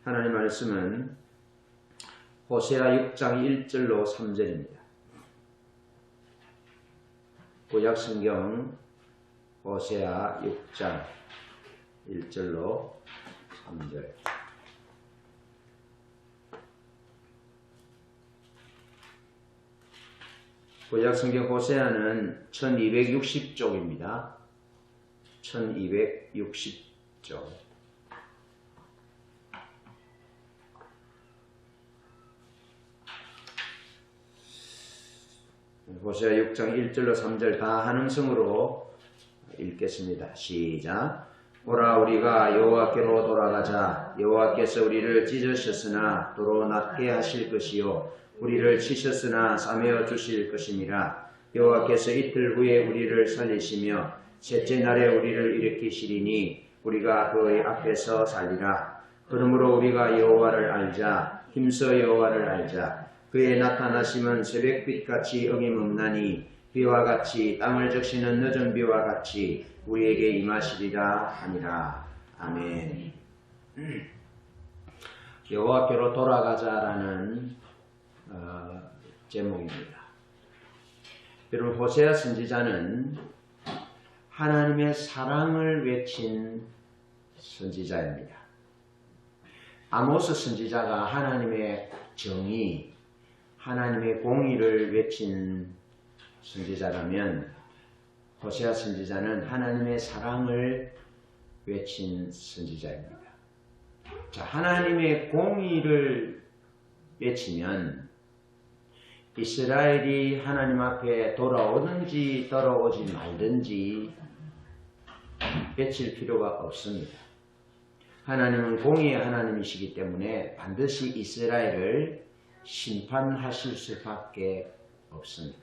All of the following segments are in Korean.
하나님 말씀은 호세아 6장 1절로 3절입니다. 구약성경 호세아 6장 1절로 3절. 구약성경 호세아는 1260쪽입니다. 1260쪽. 호세아 6장 1절로 3절 다 한음성으로 읽겠습니다. 시작. 오라 우리가 여호와께로 돌아가자. 여호와께서 우리를 찢으셨으나 도로 낫게 하실 것이요 우리를 치셨으나 싸매어 주실 것이니라. 여호와께서 이틀 후에 우리를 살리시며 셋째 날에 우리를 일으키시리니 우리가 그의 앞에서 살리라. 그러므로 우리가 여호와를 알자. 힘써 여호와를 알자. 그의 나타나심은 새벽빛같이 어김없나니 비와 같이 땅을 적시는 늦은 비와 같이 우리에게 임하시리라 하니라. 아멘. 여호와께로 돌아가자라는 제목입니다. 여러분, 호세아 선지자는 하나님의 사랑을 외친 선지자입니다. 아모스 선지자가 하나님의 정의, 하나님의 공의를 외친 선지자라면 호세아 선지자는 하나님의 사랑을 외친 선지자입니다. 자, 하나님의 공의를 외치면 이스라엘이 하나님 앞에 돌아오든지 돌아오지 말든지 외칠 필요가 없습니다. 하나님은 공의의 하나님이시기 때문에 반드시 이스라엘을 심판하실 수밖에 없습니다.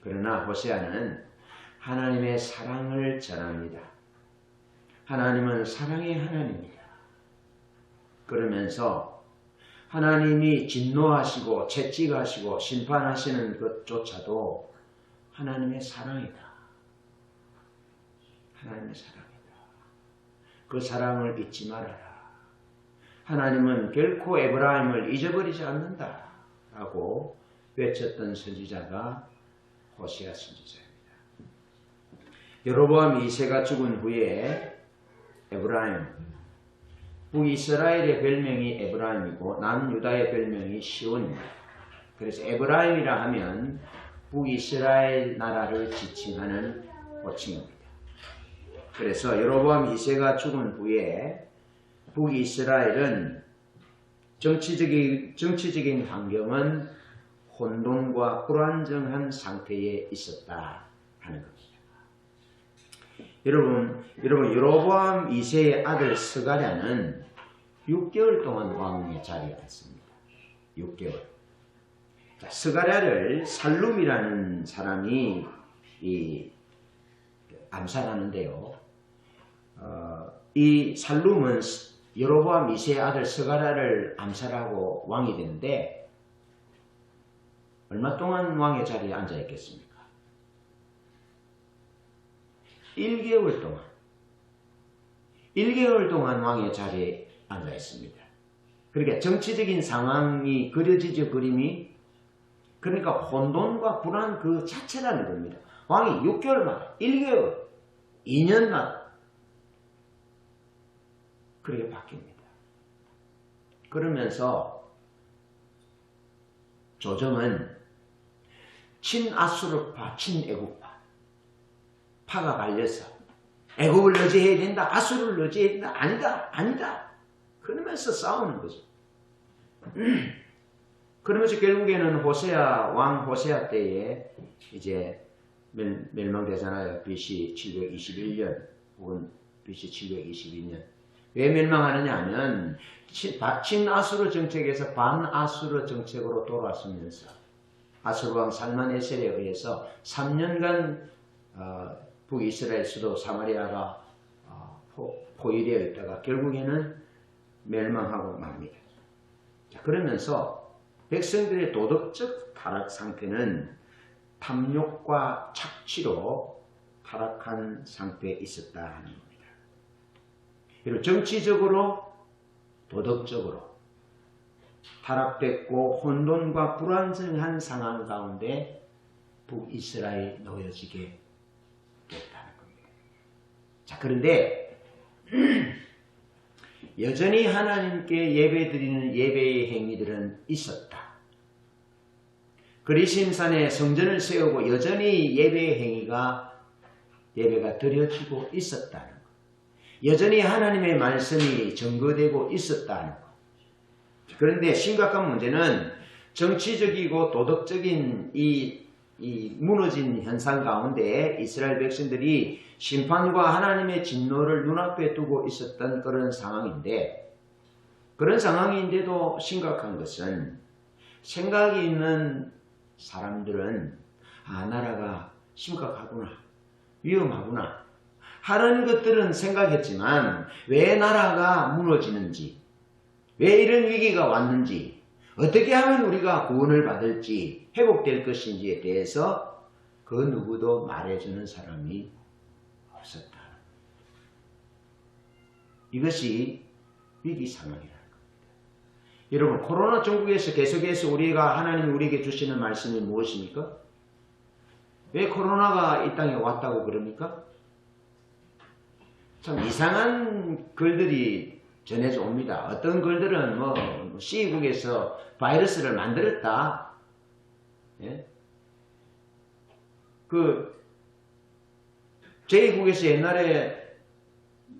그러나 호세아는 하나님의 사랑을 전합니다. 하나님은 사랑의 하나님입니다. 그러면서 하나님이 진노하시고 채찍하시고 심판하시는 것조차도 하나님의 사랑이다. 하나님의 사랑이다. 그 사랑을 잊지 말아라. 하나님은 결코 에브라임을 잊어버리지 않는다 라고 외쳤던 선지자가 호세아 선지자입니다. 여로보암 2세가 죽은 후에 에브라임, 북이스라엘의 별명이 에브라임이고 남유다의 별명이 시온입니다. 그래서 에브라임이라 하면 북이스라엘 나라를 지칭하는 호칭입니다. 그래서 여로보암 2세가 죽은 후에 북이스라엘은 정치적인 환경은 혼돈과 불안정한 상태에 있었다 하는 겁니다. 여러분 여로보암 2세의 아들 스가랴는 6개월 동안 왕의 자리에 앉습니다. 6개월. 자, 스가랴를 살룸이라는 사람이 암살하는데요. 이 살룸은 여로보암 2세의 아들 스가랴를 암살하고 왕이 되는데 얼마 동안 왕의 자리에 앉아 있겠습니까? 1개월 동안. 1개월 동안 왕의 자리에 앉아 있습니다. 그러니까 정치적인 상황이 그려지죠, 그림이. 그러니까 혼돈과 불안 그 자체라는 겁니다. 왕이 6개월마다, 1개월, 2년마다 그렇게 바뀝니다. 그러면서 조정은 친아수르파, 친애국파 파가 갈려서 애국을 의지해야 된다, 아수르를 의지해야 된다, 아니다. 그러면서 싸우는 거죠. 그러면서 결국에는 왕 호세아 때에 이제 멸망되잖아요. BC 721년 혹은 BC 722년. 왜 멸망하느냐 하면 친아수르 정책에서 반아수르 정책으로 돌아서면서 아수르왕 살만에셀에 의해서 3년간 북이스라엘 수도 사마리아가 포위되어 있다가 결국에는 멸망하고 맙니다. 자, 그러면서 백성들의 도덕적 타락 상태는 탐욕과 착취로 타락한 상태에 있었다 하는 겁니다. 그리고 정치적으로 도덕적으로 타락됐고 혼돈과 불안정한 상황 가운데 북이스라엘이 놓여지게 됐다는 겁니다. 자, 그런데 여전히 하나님께 예배드리는 예배의 행위들은 있었다. 그리심산에 성전을 세우고 여전히 예배가 드려지고 있었다는 것. 여전히 하나님의 말씀이 증거되고 있었다는 것. 그런데 심각한 문제는 정치적이고 도덕적인 이 무너진 현상 가운데 이스라엘 백성들이 심판과 하나님의 진노를 눈앞에 두고 있었던 그런 상황인데, 그런 상황인데도 심각한 것은 생각이 있는 사람들은 나라가 심각하구나, 위험하구나 하는 것들은 생각했지만 왜 나라가 무너지는지, 왜 이런 위기가 왔는지, 어떻게 하면 우리가 구원을 받을지 회복될 것인지에 대해서 그 누구도 말해주는 사람이 없었다. 이것이 위기 상황이라는 겁니다. 여러분, 코로나 전국에서 계속해서 하나님이 우리에게 주시는 말씀이 무엇입니까? 왜 코로나가 이 땅에 왔다고 그럽니까? 참 이상한 글들이 전해져 옵니다. 어떤 글들은 C국에서 바이러스를 만들었다. 예? 제2국에서 옛날에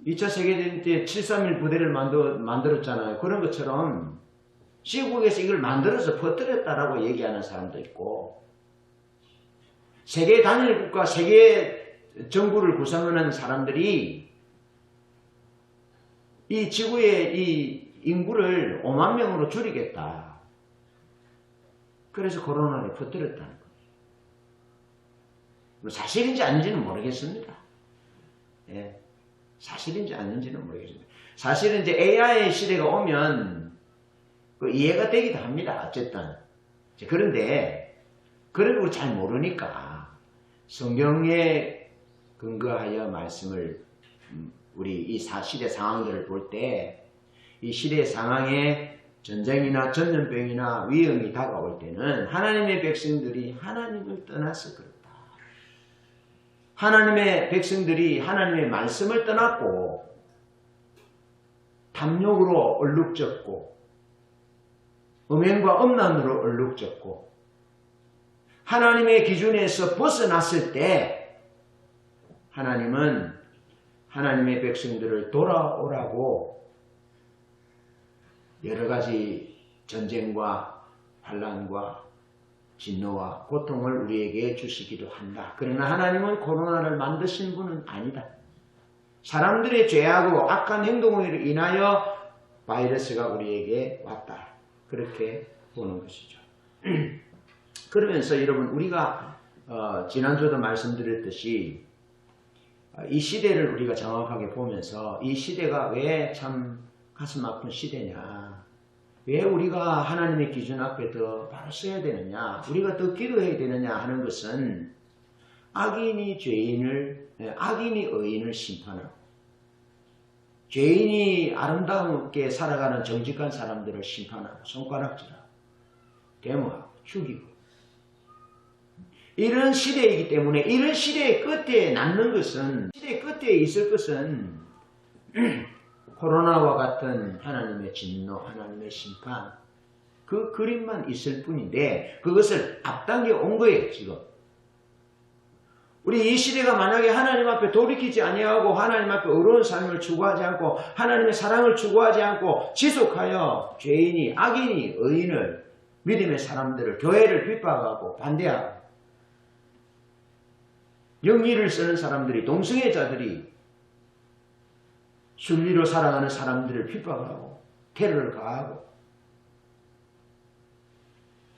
2차 세계대전 때 731 부대를 만들었잖아요. 그런 것처럼 C국에서 이걸 만들어서 퍼뜨렸다라고 얘기하는 사람도 있고, 세계 단일국가, 세계 정부를 구성하는 사람들이 이 지구의 이 인구를 5만 명으로 줄이겠다. 그래서 코로나를 퍼뜨렸다는 거예요. 사실인지 아닌지는 모르겠습니다. 예, 사실인지 아닌지는 모르겠습니다. 사실은 이제 AI 시대가 오면 이해가 되기도 합니다. 어쨌든. 그런데 그런 걸 잘 모르니까 성경에 근거하여 말씀을 우리 이 시대 상황들을 볼 때 이 시대 상황에 전쟁이나 전염병이나 위험이 다가올 때는 하나님의 백성들이 하나님을 떠나서 그렇다. 하나님의 백성들이 하나님의 말씀을 떠났고 탐욕으로 얼룩졌고 음행과 음란으로 얼룩졌고 하나님의 기준에서 벗어났을 때 하나님은 하나님의 백성들을 돌아오라고 여러 가지 전쟁과 환난과 진노와 고통을 우리에게 주시기도 한다. 그러나 하나님은 코로나를 만드신 분은 아니다. 사람들의 죄하고 악한 행동으로 인하여 바이러스가 우리에게 왔다. 그렇게 보는 것이죠. 그러면서 여러분, 우리가 지난주도 말씀드렸듯이 이 시대를 우리가 정확하게 보면서 이 시대가 왜 참 가슴 아픈 시대냐, 왜 우리가 하나님의 기준 앞에 더 바로 서야 되느냐, 우리가 더 기도해야 되느냐 하는 것은 악인이 의인을 심판하고 죄인이 아름답게 살아가는 정직한 사람들을 심판하고 손가락질하고 데모하고 죽이고 이런 시대이기 때문에 이런 시대의 끝에 남는 것은, 시대의 끝에 있을 것은 코로나와 같은 하나님의 진노, 하나님의 심판, 그 그림만 있을 뿐인데 그것을 앞당겨 온 거예요. 지금 우리 이 시대가 만약에 하나님 앞에 돌이키지 아니하고 하나님 앞에 의로운 삶을 추구하지 않고 하나님의 사랑을 추구하지 않고 지속하여 죄인이, 악인이 의인을, 믿음의 사람들을, 교회를 핍박하고 반대하고 영리를 쓰는 사람들이, 동성애자들이 순리로 살아가는 사람들을 핍박하고 테러를 가하고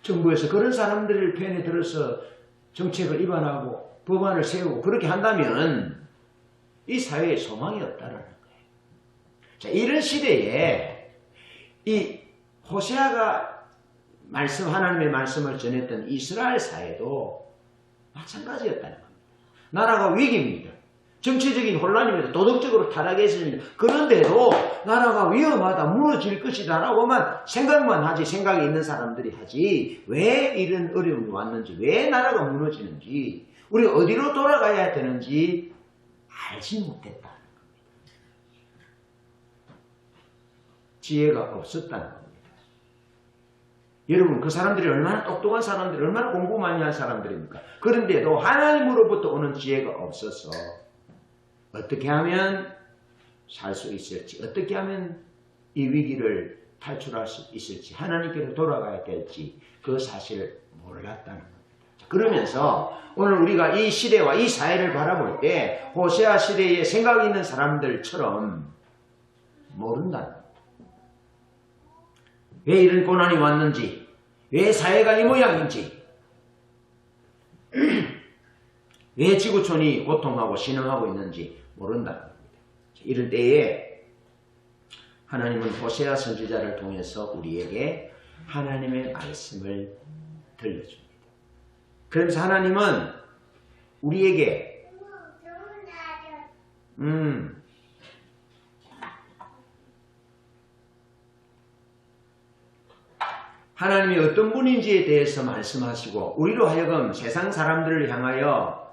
정부에서 그런 사람들을 편에 들어서 정책을 위반하고 법안을 세우고 그렇게 한다면 이 사회에 소망이 없다라는 거예요. 자, 이런 시대에 이 호세아가 하나님의 말씀을 전했던 이스라엘 사회도 마찬가지였다는 겁니다. 나라가 위기입니다. 정치적인 혼란입니다. 도덕적으로 타락했습니다. 그런데도 나라가 위험하다, 무너질 것이다 라고만 생각만 하지, 생각이 있는 사람들이 하지, 왜 이런 어려움이 왔는지, 왜 나라가 무너지는지, 우리 어디로 돌아가야 되는지 알지 못했다는 겁니다. 지혜가 없었다는 겁니다. 여러분, 그 사람들이 얼마나 똑똑한 사람들이, 얼마나 공부 많이 한 사람들입니까? 그런데도 하나님으로부터 오는 지혜가 없어서 어떻게 하면 살 수 있을지, 어떻게 하면 이 위기를 탈출할 수 있을지, 하나님께로 돌아가야 될지 그 사실을 몰랐다는 겁니다. 그러면서 오늘 우리가 이 시대와 이 사회를 바라볼 때 호세아 시대에 생각이 있는 사람들처럼 모른다는 겁니다. 왜 이런 고난이 왔는지, 왜 사회가 이 모양인지, 왜 지구촌이 고통하고 신음하고 있는지 모른다는 겁니다. 이럴 때에 하나님은 호세아 선지자를 통해서 우리에게 하나님의 말씀을 들려줍니다. 그래서 하나님은 우리에게 하나님이 어떤 분인지에 대해서 말씀하시고 우리로 하여금 세상 사람들을 향하여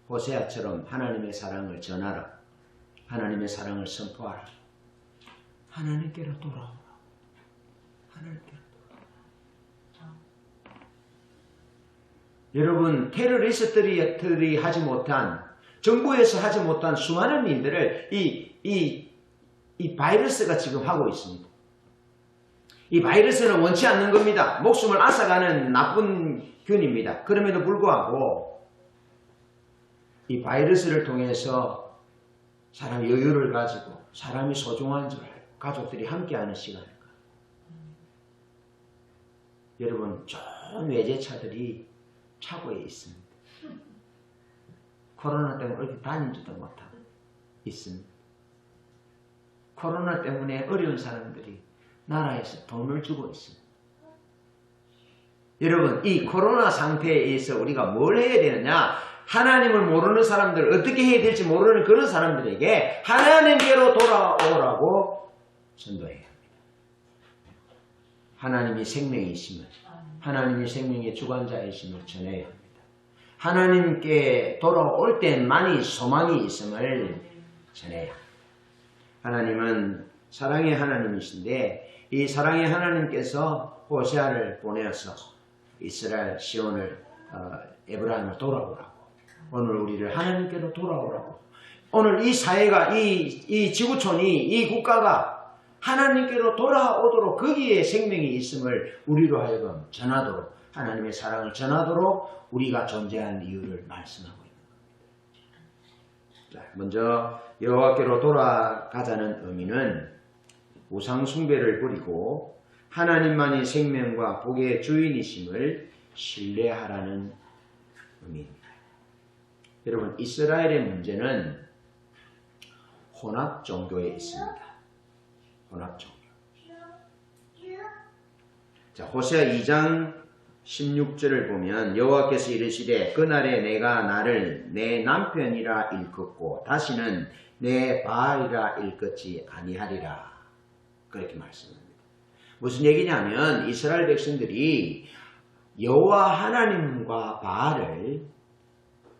호세아처럼 하나님의 사랑을 전하라. 하나님의 사랑을 선포하라. 하나님께로 돌아오라. 하나님께로 돌아오라. 여러분, 테러리스트들이 하지 못한, 정부에서 하지 못한 수많은 일들을 이 바이러스가 지금 하고 있습니다. 이 바이러스는 원치 않는 겁니다. 목숨을 앗아가는 나쁜 균입니다. 그럼에도 불구하고 이 바이러스를 통해서 사람 여유를 가지고 사람이 소중한 줄 알고 가족들이 함께하는 시간일까. 여러분, 좋은 외제차들이 차고에 있습니다. 코로나 때문에 어디 다니지도 못하고 있습니다. 코로나 때문에 어려운 사람들이 나라에서 돈을 주고 있습니다. 여러분, 이 코로나 상태에서 우리가 뭘 해야 되느냐? 하나님을 모르는 사람들, 어떻게 해야 될지 모르는 그런 사람들에게 하나님께로 돌아오라고 전도해야 합니다. 하나님이 생명이심을, 하나님이 생명의 주관자이심을 전해야 합니다. 하나님께 돌아올 때만이 소망이 있음을 전해야 합니다. 하나님은 사랑의 하나님이신데 이 사랑의 하나님께서 호세아를 보내어서 이스라엘 시온을 에브라임을 돌아오라고, 오늘 우리를 하나님께로 돌아오라고, 오늘 이 사회가 이 지구촌이 이 국가가 하나님께로 돌아오도록 거기에 생명이 있음을 우리로 하여금 전하도록, 하나님의 사랑을 전하도록 우리가 존재하는 이유를 말씀하고 있는 겁니다. 자, 먼저 여호와께로 돌아가자는 의미는 우상 숭배를 버리고 하나님만이 생명과 복의 주인이심을 신뢰하라는 의미입니다. 여러분, 이스라엘의 문제는 혼합 종교에 있습니다. 혼합 종교. 자, 호세아 2장 16절을 보면 여호와께서 이르시되 그날에 내가 나를 내 남편이라 일컫고 다시는 내 바알이라 일컫지 아니하리라. 그렇게 말씀합니다. 무슨 얘기냐면 이스라엘 백성들이 여호와 하나님과 바알을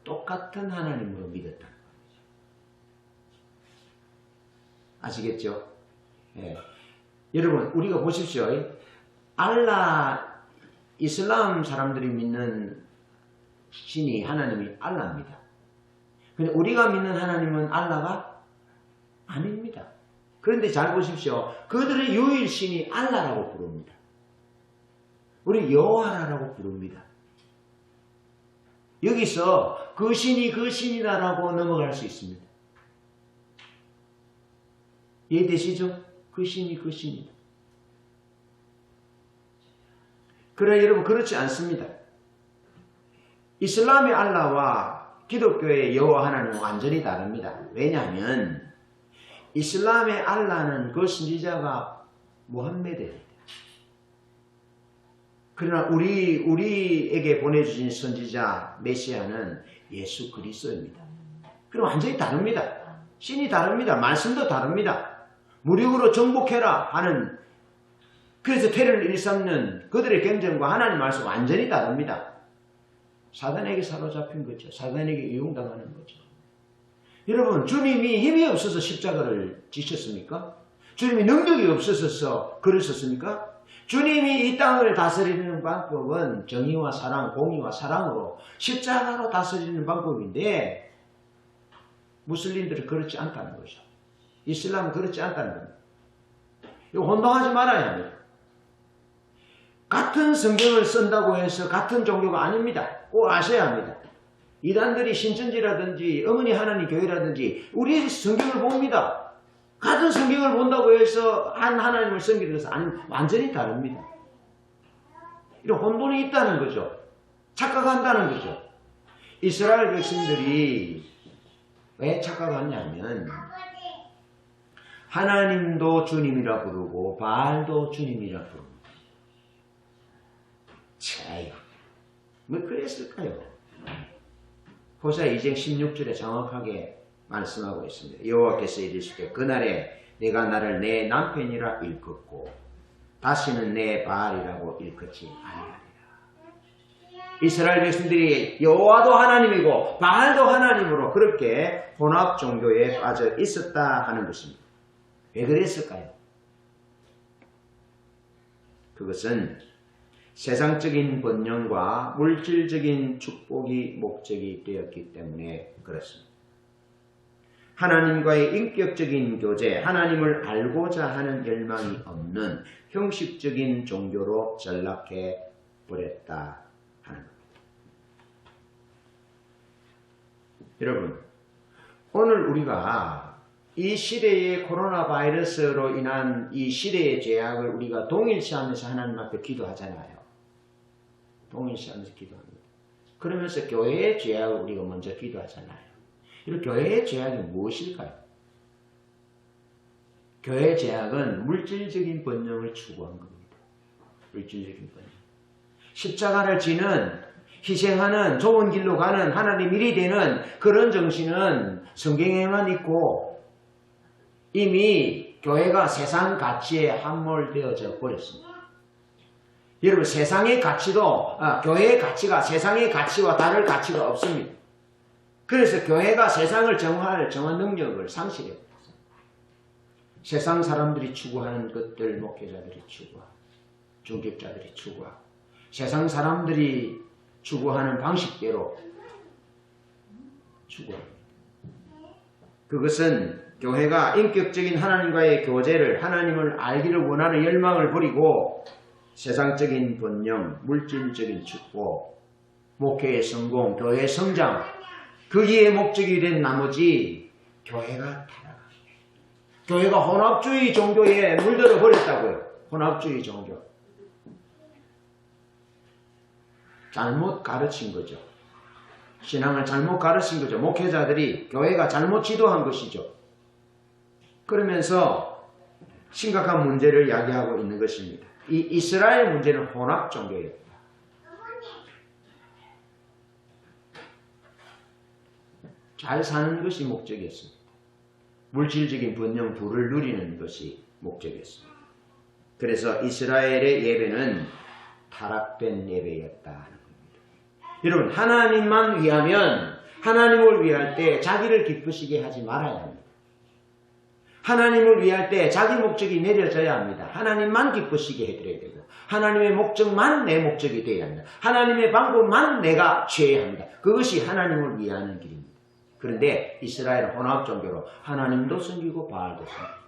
똑같은 하나님으로 믿었다는 겁니다. 아시겠죠? 예. 여러분, 우리가 보십시오. 알라, 이슬람 사람들이 믿는 신이 하나님이 알라입니다. 근데 우리가 믿는 하나님은 알라가 아닙니다. 그런데 잘 보십시오. 그들의 유일신이 알라라고 부릅니다. 우리 여호와라고 부릅니다. 여기서 그 신이 그 신이다라고 넘어갈 수 있습니다. 이해되시죠? 그 신이 그 신이다. 그러나 여러분, 그렇지 않습니다. 이슬람의 알라와 기독교의 여호와 하나님은 완전히 다릅니다. 왜냐하면 이슬람의 알라는 그 선지자가 무함메드입니다. 그러나 우리에게 보내주신 선지자 메시아는 예수 그리스도입니다. 그럼 완전히 다릅니다. 신이 다릅니다. 말씀도 다릅니다. 무력으로 정복해라 하는, 그래서 테러를 일삼는 그들의 경쟁과 하나님 말씀 완전히 다릅니다. 사단에게 사로잡힌 거죠. 사단에게 이용당하는 거죠. 여러분, 주님이 힘이 없어서 십자가를 지셨습니까? 주님이 능력이 없어서 그러셨습니까? 주님이 이 땅을 다스리는 방법은 정의와 사랑, 공의와 사랑으로 십자가로 다스리는 방법인데 무슬림들은 그렇지 않다는 거죠. 이슬람은 그렇지 않다는 겁니다. 이거 혼동하지 말아야 합니다. 같은 성경을 쓴다고 해서 같은 종교가 아닙니다. 꼭 아셔야 합니다. 이단들이 신천지라든지 어머니 하나님 교회라든지 우리 성경을 봅니다. 같은 성경을 본다고 해서 한 하나님을 섬기는 것은 완전히 다릅니다. 이런 혼돈이 있다는 거죠. 착각한다는 거죠. 이스라엘 백성들이 왜 착각하냐면 하나님도 주님이라 부르고 바알도 주님이라 부릅니다. 차요. 왜 그랬을까요? 호세아 2장 16절에 정확하게 말씀하고 있습니다. 여호와께서 이르시되 그날에 내가 나를 내 남편이라 일컫고 다시는 내 바알이라고 일컫지 아니하리라. 이스라엘 백성들이 여호와도 하나님이고 바알도 하나님으로 그렇게 혼합 종교에 빠져 있었다 하는 것입니다. 왜 그랬을까요? 그것은 세상적인 번영과 물질적인 축복이 목적이 되었기 때문에 그렇습니다. 하나님과의 인격적인 교제, 하나님을 알고자 하는 열망이 없는 형식적인 종교로 전락해 버렸다 하는 겁니다. 여러분, 오늘 우리가 이 시대의 코로나 바이러스로 인한 이 시대의 죄악을 우리가 동일시하면서 하나님 앞에 기도하잖아요. 동일시하면서 기도합니다. 그러면서 교회의 죄악을 우리가 먼저 기도하잖아요. 이런 교회의 죄악이 무엇일까요? 교회의 죄악은 물질적인 번영을 추구한 겁니다. 물질적인 번영. 십자가를 지는, 희생하는, 좋은 길로 가는, 하나님 일이 되는 그런 정신은 성경에만 있고 이미 교회가 세상 가치에 함몰되어져 버렸습니다. 여러분, 세상의 가치도 교회의 가치가 세상의 가치와 다를 가치가 없습니다. 그래서 교회가 세상을 정한 능력을 상실해버렸어요. 세상 사람들이 추구하는 것들 목회자들이 추구하고 중직자들이 추구하고 세상 사람들이 추구하는 방식대로 추구합니다. 그것은 교회가 인격적인 하나님과의 교제를, 하나님을 알기를 원하는 열망을 버리고 세상적인 번영, 물질적인 축복, 목회의 성공, 교회의 성장, 거기에 목적이 된 나머지 교회가 타락합니다. 교회가 혼합주의 종교에 물들어 버렸다고요. 혼합주의 종교. 잘못 가르친 거죠. 신앙을 잘못 가르친 거죠. 목회자들이 교회가 잘못 지도한 것이죠. 그러면서 심각한 문제를 야기하고 있는 것입니다. 이 이스라엘 문제는 혼합 종교예요. 잘 사는 것이 목적이었습니다. 물질적인 번영 부를 누리는 것이 목적이었습니다. 그래서 이스라엘의 예배는 타락된 예배였다 하는 겁니다. 여러분, 하나님만 위하면, 하나님을 위할 때 자기를 기쁘시게 하지 말아야 합니다. 하나님을 위할 때 자기 목적이 내려져야 합니다. 하나님만 기쁘시게 해드려야 되고 하나님의 목적만 내 목적이 되어야 합니다. 하나님의 방법만 내가 취해야 합니다. 그것이 하나님을 위하는 길입니다. 그런데 이스라엘은 혼합 종교로 하나님도 섬기고 바알도 섬기고.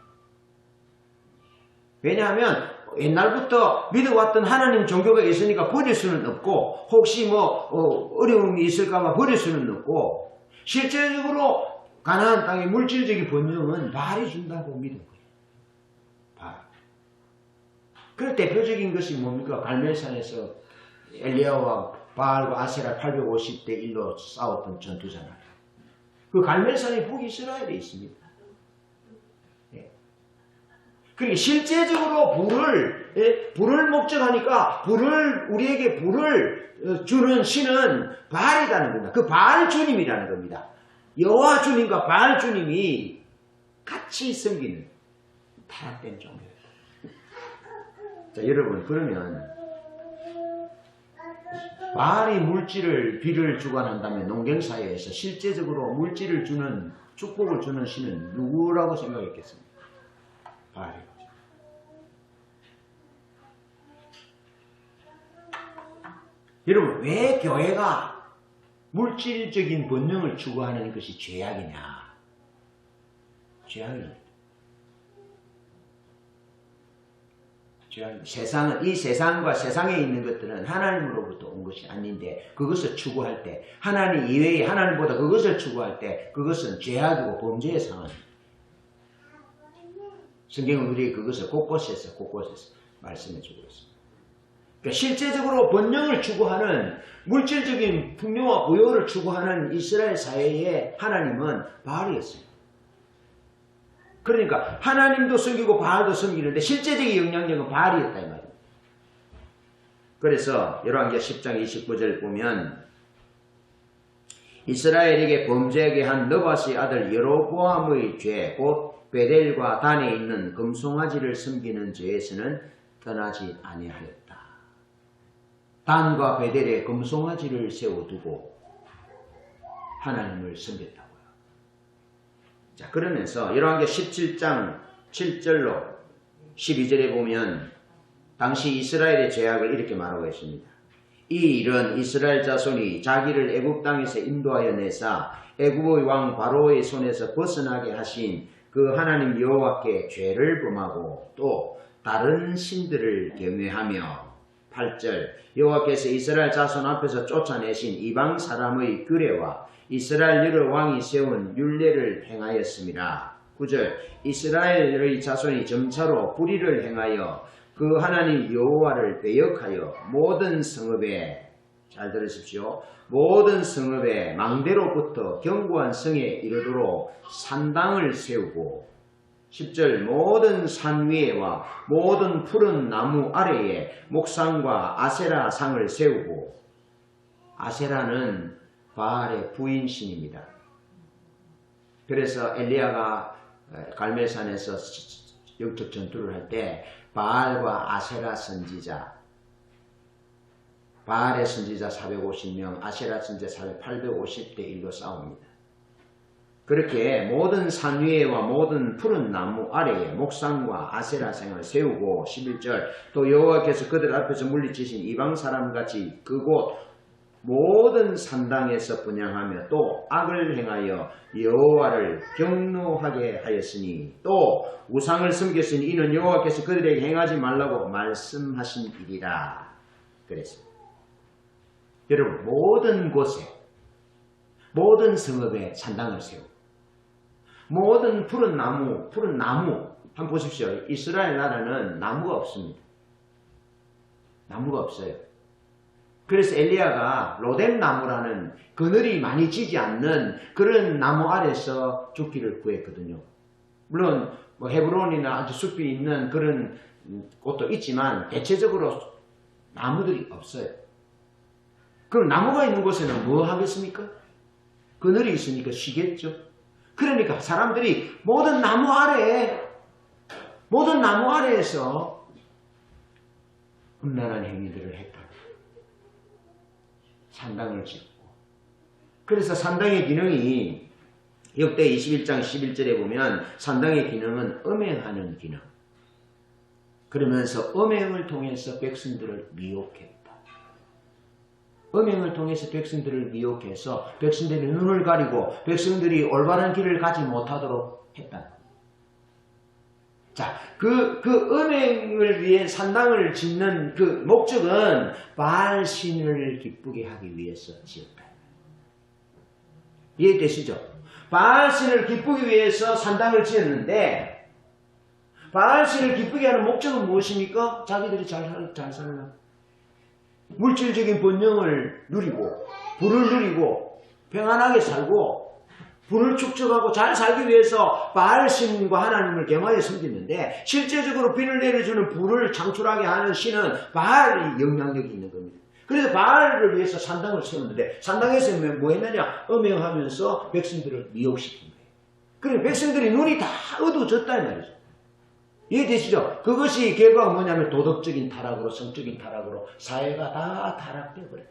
왜냐하면 옛날부터 믿어왔던 하나님 종교가 있으니까 버릴 수는 없고 혹시 어려움이 있을까봐 버릴 수는 없고 실제적으로 가나안 땅의 물질적인 번영은 바알이 준다고 믿은 거예요. 바알. 그 대표적인 것이 뭡니까? 갈멜산에서 엘리야와 바알과 아세라 850대 1로 싸웠던 전투잖아요. 그 갈멜산이 북이스라엘에 있습니다. 네. 그러니까 실제적으로 불을 목적하니까 우리에게 불을 주는 신은 바알이라는 겁니다. 그 바알 주님이라는 겁니다. 여호와 주님과 바알 주님이 같이 섬기는 타락된 종교예요. 자, 여러분, 그러면 바알이 물질을, 비를 주관한다면 농경사회에서 실제적으로 물질을 주는, 축복을 주는 신은 누구라고 생각했겠습니까? 바알이죠. 여러분, 왜 교회가 물질적인 본능을 추구하는 것이 죄악이냐? 죄악입니다. 세상은, 이 세상과 세상에 있는 것들은 하나님으로부터 온 것이 아닌데 그것을 추구할 때, 하나님 이외에 하나님보다 그것을 추구할 때 그것은 죄악이고 범죄의 상황입니다. 성경은 우리 그것을 곳곳에서 말씀해 주고 있습니다. 그러니까 실제적으로 번영을 추구하는, 물질적인 풍요와 부요를 추구하는 이스라엘 사회의 하나님은 바알이었어요. 그러니까 하나님도 섬기고 바알도 섬기는데 실제적인 영향력은 바알이었다 이 말입니다. 그래서 열왕기하 10장 29절 보면 이스라엘에게 범죄하게 한 느밧의 아들 여로보암의 죄, 곧 베델과 단에 있는 금송아지를 섬기는 죄에서는 떠나지 아니하였다. 단과 베델에 금송아지를 세워두고 하나님을 섬겼다고요. 자, 그러면서 열왕기하 17장 7절로 12절에 보면 당시 이스라엘의 죄악을 이렇게 말하고 있습니다. 이 일은 이스라엘 자손이 자기를 애굽 땅에서 인도하여 내사 애굽의 왕 바로의 손에서 벗어나게 하신 그 하나님 여호와께 죄를 범하고 또 다른 신들을 경외하며 8절 여호와께서 이스라엘 자손 앞에서 쫓아내신 이방 사람의 규례와 이스라엘 여러 왕이 세운 율례를 행하였습니다. 9절 이스라엘의 자손이 점차로 불의를 행하여 그 하나님 여호와를 배역하여 모든 성읍에, 잘 들으십시오, 모든 성읍에 망대로부터 견고한 성에 이르도록 산당을 세우고 10절 모든 산 위에와 모든 푸른 나무 아래에 목상과 아세라 상을 세우고, 아세라는 바알의 부인신입니다. 그래서 엘리야가 갈멜산에서 영적 전투를 할 때 바알과 아세라 선지자, 바알의 선지자 450명, 아세라 선지자 850대 1로 싸웁니다. 그렇게 모든 산 위에와 모든 푸른 나무 아래에 목상과 아세라 상을 세우고 11절 또 여호와께서 그들 앞에서 물리치신 이방 사람같이 그곳 모든 산당에서 분향하며 또 악을 행하여 여호와를 경노하게 하였으니 또 우상을 섬겼으니 이는 여호와께서 그들에게 행하지 말라고 말씀하신 일이라 그랬습니다. 여러분, 모든 곳에, 모든 성읍에 산당을 세우고 모든 푸른 나무 한번 보십시오. 이스라엘 나라는 나무가 없습니다. 나무가 없어요. 그래서 엘리야가 로뎀 나무라는 그늘이 많이 지지 않는 그런 나무 아래서 죽기를 구했거든요. 물론 뭐 헤브론이나 아주 숲이 있는 그런 곳도 있지만 대체적으로 나무들이 없어요. 그럼 나무가 있는 곳에는 뭐 하겠습니까? 그늘이 있으니까 쉬겠죠. 그러니까 사람들이 모든 나무 아래에서 음란한 행위들을 했다. 산당을 짓고. 그래서 산당의 기능이 역대 21장 11절에 보면 산당의 기능은 음행하는 기능. 그러면서 음행을 통해서 백성들을 미혹했다. 음행을 통해서 백성들을 미혹해서 백성들이 눈을 가리고 백성들이 올바른 길을 가지 못하도록 했다. 자, 그 음행을 위해 산당을 짓는 그 목적은 바알 신을 기쁘게 하기 위해서 지었다. 이해되시죠? 바알 신을 기쁘기 위해서 산당을 지었는데 바알 신을 기쁘게 하는 목적은 무엇입니까? 자기들이 잘 살라. 물질적인 번영을 누리고 부를 누리고 평안하게 살고 부를 축적하고 잘 살기 위해서 바알 신과 하나님을 겸하여 섬기는데 실제적으로 비를 내려주는 부를 창출하게 하는 신은 바알이 영향력이 있는 겁니다. 그래서 바알을 위해서 산당을 세웠는데 산당에서 뭐 했느냐? 음행하면서 백성들을 미혹시킨 거예요. 그러니까 백성들이 눈이 다 어두워졌다 이 말이죠. 이해되시죠? 그것이 결과가 뭐냐면 도덕적인 타락으로 성적인 타락으로 사회가 다 타락되어 버렸다.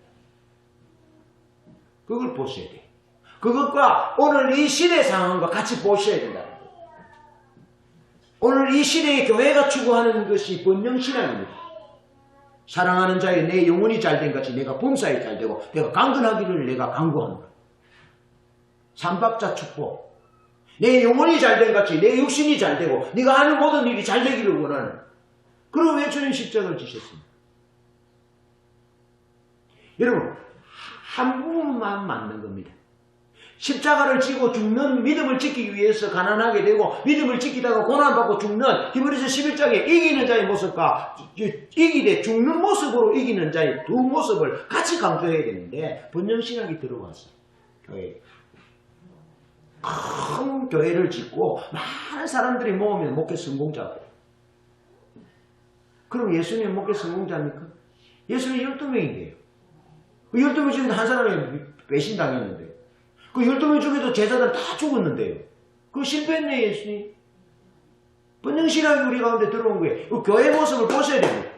그걸 보셔야 돼요. 그것과 오늘 이 시대 상황과 같이 보셔야 된다. 오늘 이 시대의 교회가 추구하는 것이 번영신앙입니다. 사랑하는 자에 내 영혼이 잘된 같이 내가 봉사에 잘되고 내가 강건하기를 내가 강구하노라. 삼박자 축복. 내 영혼이 잘된 같이 내 육신이 잘되고 네가 하는 모든 일이 잘되기를 원하는 그런 왜 주님 십자가를 지셨습니다. 여러분 한 부분만 맞는 겁니다. 십자가를 지고 죽는 믿음을 지키기 위해서 가난하게 되고 믿음을 지키다가 고난받고 죽는 히브리서 11장에 이기는 자의 모습과 이기되 죽는 모습으로 이기는 자의 두 모습을 같이 강조해야 되는데 번영신학이 들어와서 교회에 큰 교회를 짓고 많은 사람들이 모으면 목회 성공자고 그럼 예수님 목회 성공자입니까? 예수님 12명인데요. 그 12명 중에 한 사람이 배신당했는데 그 12명 중에도 제자들 다 죽었는데요. 그거 실패했네 예수님. 번영신학이 우리 가운데 들어온 거예요. 그 교회 모습을 보셔야 됩니다.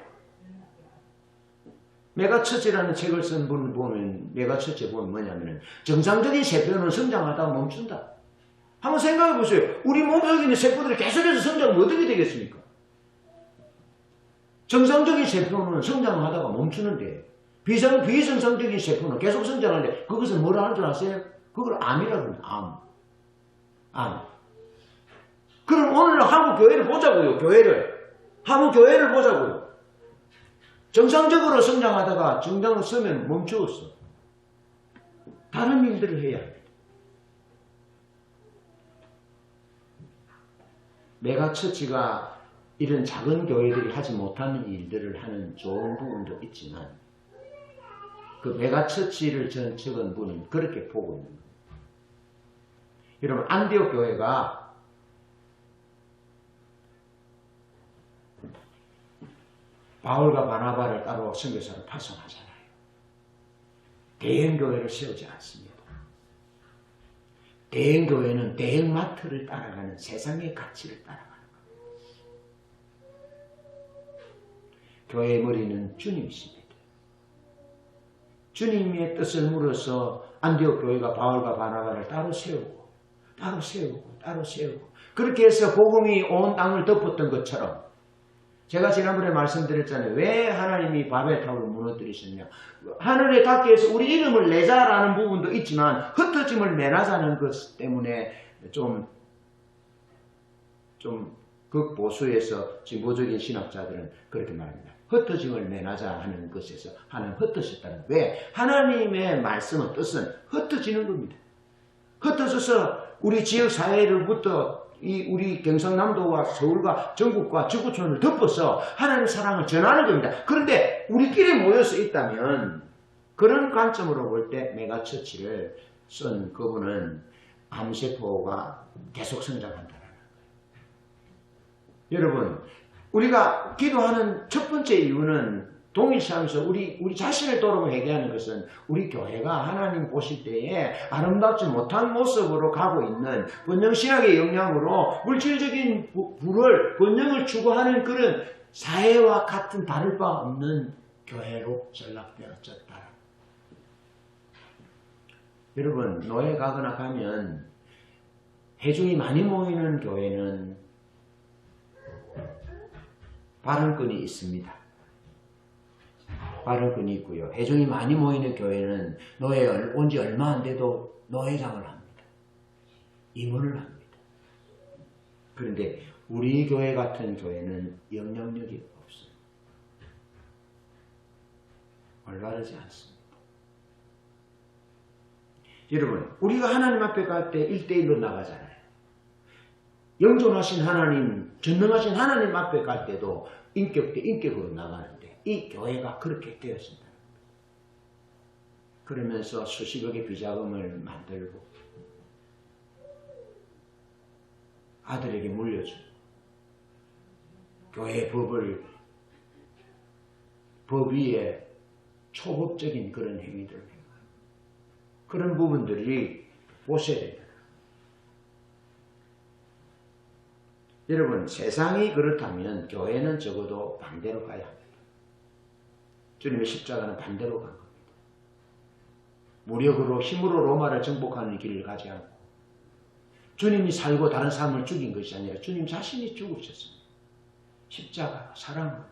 메가처치라는 책을 쓴 분 보면 메가처치 보면 뭐냐면은 정상적인 세포는 성장하다가 멈춘다. 한번 생각해 보세요. 우리 몸 속에 있는 세포들이 계속해서 성장하면 어떻게 되겠습니까? 정상적인 세포는 성장하다가 멈추는데 비정상적인 세포는 계속 성장하는데 그것을 뭐라 하는 줄 아세요? 그걸 암이라고 합니다. 암. 그럼 오늘 한국 교회를 보자고요. 한국 교회를 보자고요. 정상적으로 성장하다가 정당을 서면 멈추었어. 다른 일들을 해야 합니다. 메가처치가 이런 작은 교회들이 하지 못하는 일들을 하는 좋은 부분도 있지만 그 메가처치를 적은 분은 그렇게 보고 있는 거예요. 여러분 안디옥 교회가 바울과 바나바를 따로 선교사로 파송하잖아요. 대형교회를 세우지 않습니다. 대형교회는 대형마트를 따라가는 세상의 가치를 따라가는 거예요. 교회의 머리는 주님이십니다. 주님의 뜻을 물어서 안디옥 교회가 바울과 바나바를 따로 세우고 그렇게 해서 복음이 온 땅을 덮었던 것처럼 제가 지난번에 말씀드렸잖아요. 왜 하나님이 바벨탑을 무너뜨리셨냐. 하늘에 닿기 위해서 우리 이름을 내자라는 부분도 있지만 흩어짐을 면하자는 것 때문에 좀 극보수에서 진보적인 신학자들은 그렇게 말합니다. 흩어짐을 면하자 하는 것에서 하나님 흩어졌다는 거예요. 왜? 하나님의 말씀은 뜻은 흩어지는 겁니다. 흩어져서 우리 지역 사회를부터 우리 경상남도와 서울과 전국과 지구촌을 덮어서 하나님의 사랑을 전하는 겁니다. 그런데 우리끼리 모여서 있다면 그런 관점으로 볼 때 메가처치를 쓴 그분은 암세포가 계속 성장한다는 거예요. 여러분 우리가 기도하는 첫 번째 이유는 동일시하면서 우리 자신을 돌아보고 회개하는 것은 우리 교회가 하나님 보실 때에 아름답지 못한 모습으로 가고 있는 번영신학의 영향으로 물질적인 번영을 추구하는 그런 사회와 같은 다를 바 없는 교회로 전락되어졌다. 여러분 노예 가거나 가면 회중이 많이 모이는 교회는 발언권이 있습니다. 발언권이 있고요. 회중이 많이 모이는 교회는 노예 온 지 얼마 안 돼도 노회장을 합니다. 임원을 합니다. 그런데 우리 교회 같은 교회는 영향력이 없어요. 올바르지 않습니다. 여러분 우리가 하나님 앞에 갈 때 1대1로 나가잖아요. 영존하신 하나님, 전능하신 하나님 앞에 갈 때도 인격 대 인격으로 나가는데 이 교회가 그렇게 되었습니다. 그러면서 수십억의 비자금을 만들고 아들에게 물려주고 교회의 법 위에 초법적인 그런 행위들을 해요. 그런 부분들이 보셔야 됩니다. 여러분, 세상이 그렇다면 교회는 적어도 반대로 가야 합니다. 주님의 십자가는 반대로 간 겁니다. 무력으로 힘으로 로마를 정복하는 길을 가지 않고 주님이 살고 다른 사람을 죽인 것이 아니라 주님 자신이 죽으셨습니다. 십자가 사랑으로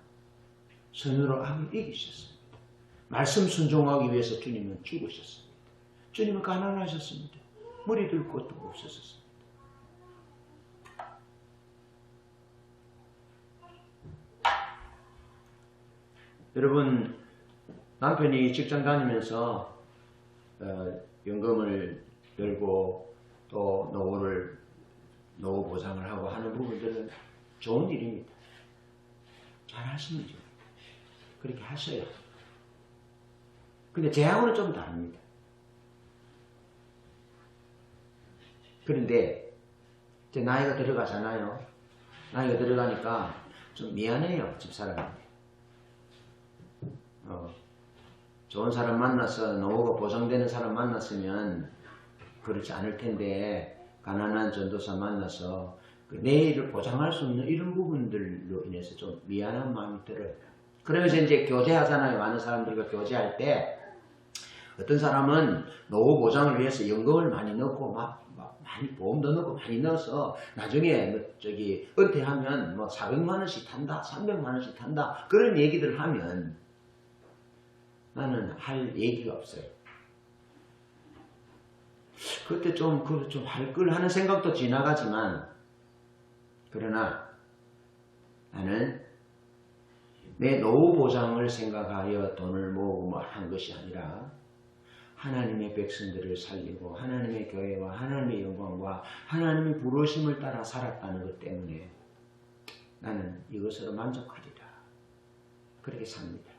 선으로 악을 이기셨습니다. 말씀 순종하기 위해서 주님은 죽으셨습니다. 주님은 가난하셨습니다. 머리 들 것도 없었습니다. 여러분, 남편이 직장 다니면서 연금을 열고 또 노후 보상을 하고 하는 부분들은 좋은 일입니다. 잘 하시면 좋습니다. 그렇게 하셔요. 근데 제하고는 좀 다릅니다. 그런데 이제 나이가 들어가잖아요. 나이가 들어가니까 좀 미안해요, 집사람한테. 좋은 사람 만나서 노후가 보장되는 사람 만났으면 그렇지 않을 텐데 가난한 전도사 만나서 그 내일을 보장할 수 없는 이런 부분들로 인해서 좀 미안한 마음이 들어요. 그러면서 이제 교제하잖아요. 많은 사람들과 교제할 때 어떤 사람은 노후 보장을 위해서 연금을 많이 넣고 많이 보험도 넣고 많이 넣어서 나중에 은퇴하면 400만 원씩 탄다, 300만 원씩 탄다 그런 얘기들을 하면 나는 할 얘기가 없어요. 그때 좀 할 걸 하는 생각도 지나가지만 그러나 나는 내 노후 보장을 생각하여 돈을 모으고 한 것이 아니라 하나님의 백성들을 살리고 하나님의 교회와 하나님의 영광과 하나님의 부르심을 따라 살았다는 것 때문에 나는 이것으로 만족하리라. 그렇게 삽니다.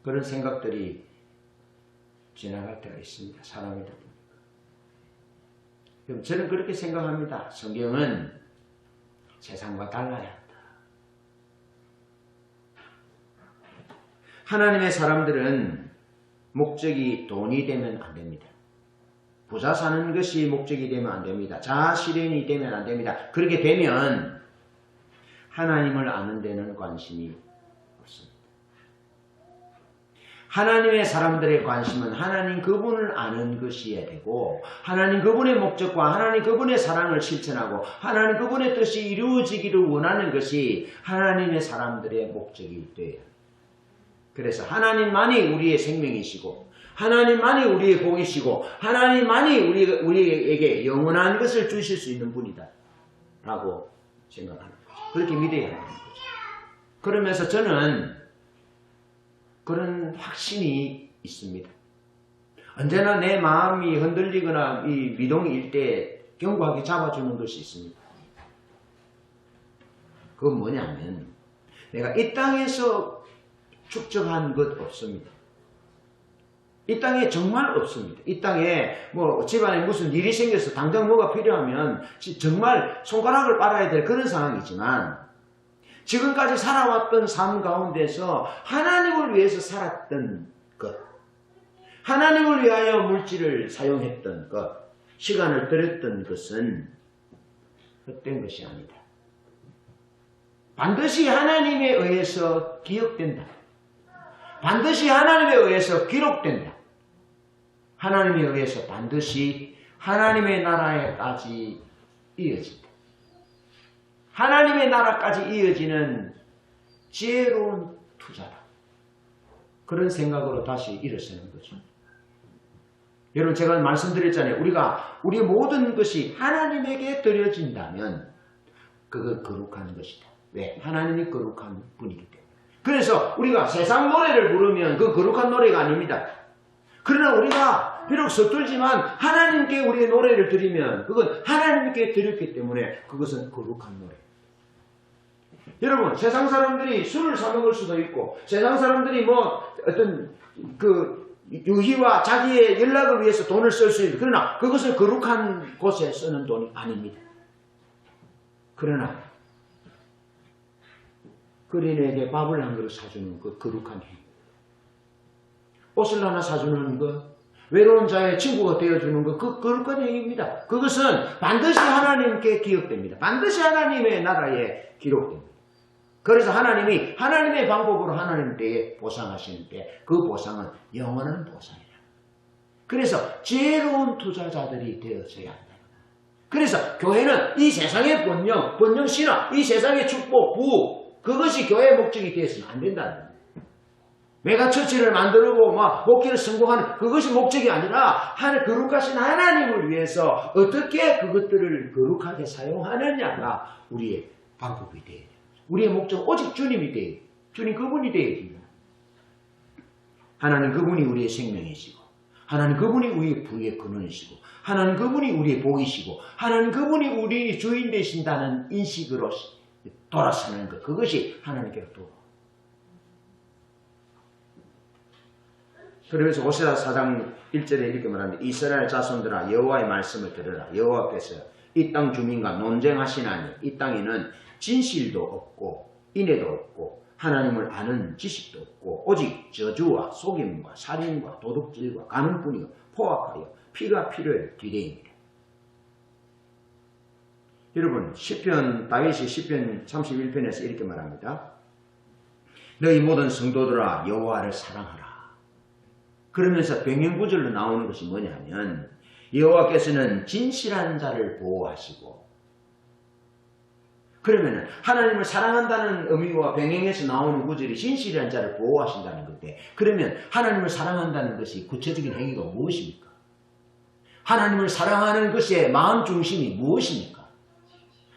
그런 생각들이 지나갈 때가 있습니다. 사람이다 보니까. 그럼 저는 그렇게 생각합니다. 성경은 세상과 달라야 한다. 하나님의 사람들은 목적이 돈이 되면 안 됩니다. 부자 사는 것이 목적이 되면 안 됩니다. 자아 실현이 되면 안 됩니다. 그렇게 되면 하나님을 아는 데는 관심이 없습니다. 하나님의 사람들의 관심은 하나님 그분을 아는 것이어야 되고 하나님 그분의 목적과 하나님 그분의 사랑을 실천하고 하나님 그분의 뜻이 이루어지기를 원하는 것이 하나님의 사람들의 목적이 돼요. 그래서 하나님만이 우리의 생명이시고 하나님만이 우리의 복이시고 하나님만이 우리에게 영원한 것을 주실 수 있는 분이다 라고 생각하는 거죠. 그렇게 믿어야 하는 거죠. 그러면서 저는 그런 확신이 있습니다. 언제나 내 마음이 흔들리거나 이 미동일 때 견고하게 잡아주는 것이 있습니다. 그건 뭐냐면 내가 이 땅에서 축적한 것 없습니다. 이 땅에 정말 없습니다. 이 땅에 집안에 무슨 일이 생겨서 당장 뭐가 필요하면 정말 손가락을 빨아야 될 그런 상황이지만 지금까지 살아왔던 삶 가운데서 하나님을 위해서 살았던 것, 하나님을 위하여 물질을 사용했던 것, 시간을 들였던 것은 헛된 것이 아니다. 반드시 하나님에 의해서 기억된다. 반드시 하나님에 의해서 기록된다. 하나님에 의해서 반드시 하나님의 나라에까지 이어진다. 하나님의 나라까지 이어지는 지혜로운 투자다. 그런 생각으로 다시 일어서는 거죠. 여러분 제가 말씀드렸잖아요. 우리의 모든 것이 하나님에게 드려진다면 그건 거룩한 것이다. 왜? 하나님이 거룩한 분이기 때문에. 그래서 우리가 세상 노래를 부르면 그건 거룩한 노래가 아닙니다. 그러나 우리가 비록 서툴지만 하나님께 우리의 노래를 드리면 그건 하나님께 드렸기 때문에 그것은 거룩한 노래. 여러분 세상 사람들이 술을 사 먹을 수도 있고 세상 사람들이 어떤 유희와 자기의 연락을 위해서 돈을 쓸 수 있는 그러나 그것을 거룩한 곳에 쓰는 돈이 아닙니다. 그러나 그린에게 밥을 한 그릇 사주는 그 거룩한 행위. 옷을 하나 사주는 것, 외로운 자의 친구가 되어주는 것, 거룩한 행위입니다. 그것은 반드시 하나님께 기억됩니다. 반드시 하나님의 나라에 기록됩니다. 그래서 하나님이 하나님의 방법으로 하나님 때에 보상하시는데 그 보상은 영원한 보상이다. 그래서 지혜로운 투자자들이 되어져야 한다. 그래서 교회는 이 세상의 번영 신화, 이 세상의 축복, 부흥, 그것이 교회의 목적이 되었으면 안 된다는 거예요. 메가처치를 만들고 목회를 성공하는 그것이 목적이 아니라 거룩하신 하나님을 위해서 어떻게 그것들을 거룩하게 사용하느냐가 우리의 방법이 돼야 돼요. 우리의 목적은 오직 주님이 돼요. 주님 그분이 돼야 됩니다. 하나님 그분이 우리의 생명이시고 하나님 그분이 우리의 부의 근원이시고 하나님 그분이 우리의 복이시고 하나님 그분이 우리 주인 되신다는 인식으로 돌아서는 것, 그것이 하나님께로 돌아옵니다. 그러면서 호세아 4장 1절에 이렇게 말합니다. 이스라엘 자손들아 여호와의 말씀을 들으라. 여호와께서 이 땅 주민과 논쟁하시나니 이 땅에는 진실도 없고 인애도 없고 하나님을 아는 지식도 없고 오직 저주와 속임과 살인과 도둑질과 가늠뿐이요 포악하여 피가 피를 뒤대입니다. 여러분 다윗이 시편 31편에서 이렇게 말합니다. 너희 모든 성도들아 여호와를 사랑하라. 그러면서 병행구절로 나오는 것이 뭐냐면 여호와께서는 진실한 자를 보호하시고 그러면 하나님을 사랑한다는 의미와 병행에서 나오는 구절이 진실한 자를 보호하신다는 건데 그러면 하나님을 사랑한다는 것이 구체적인 행위가 무엇입니까? 하나님을 사랑하는 것의 마음 중심이 무엇입니까?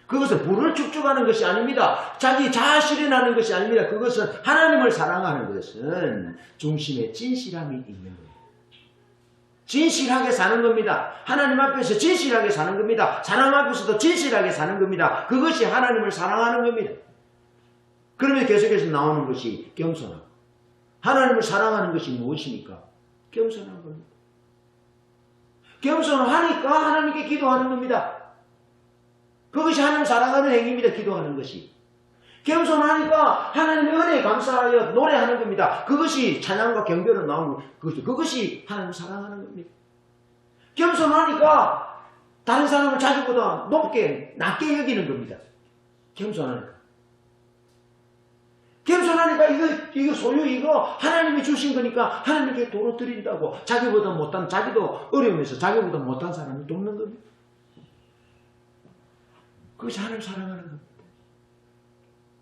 그것은 부를 축적하는 것이 아닙니다. 자기 자아 실현하는 것이 아닙니다. 그것은 하나님을 사랑하는 것은 중심에 진실함이 있는 거예요. 진실하게 사는 겁니다. 하나님 앞에서 진실하게 사는 겁니다. 사람 앞에서도 진실하게 사는 겁니다. 그것이 하나님을 사랑하는 겁니다. 그러면 계속해서 나오는 것이 겸손함. 하나님을 사랑하는 것이 무엇입니까? 겸손한 겁니다. 겸손을 하니까 하나님께 기도하는 겁니다. 그것이 하나님 사랑하는 행위입니다. 기도하는 것이. 겸손하니까 하나님의 은혜에 감사하여 노래하는 겁니다. 그것이 찬양과 경배로 나오는 그것이 하나님 사랑하는 겁니다. 겸손하니까 다른 사람을 자기보다 낮게 여기는 겁니다. 겸손하니까. 겸손하니까 이거 소유 이거 하나님이 주신 거니까 하나님께 도로 드린다고 자기도 어려우면서 자기보다 못한 사람을 돕는 겁니다. 그것이 하나님 사랑하는 겁니다.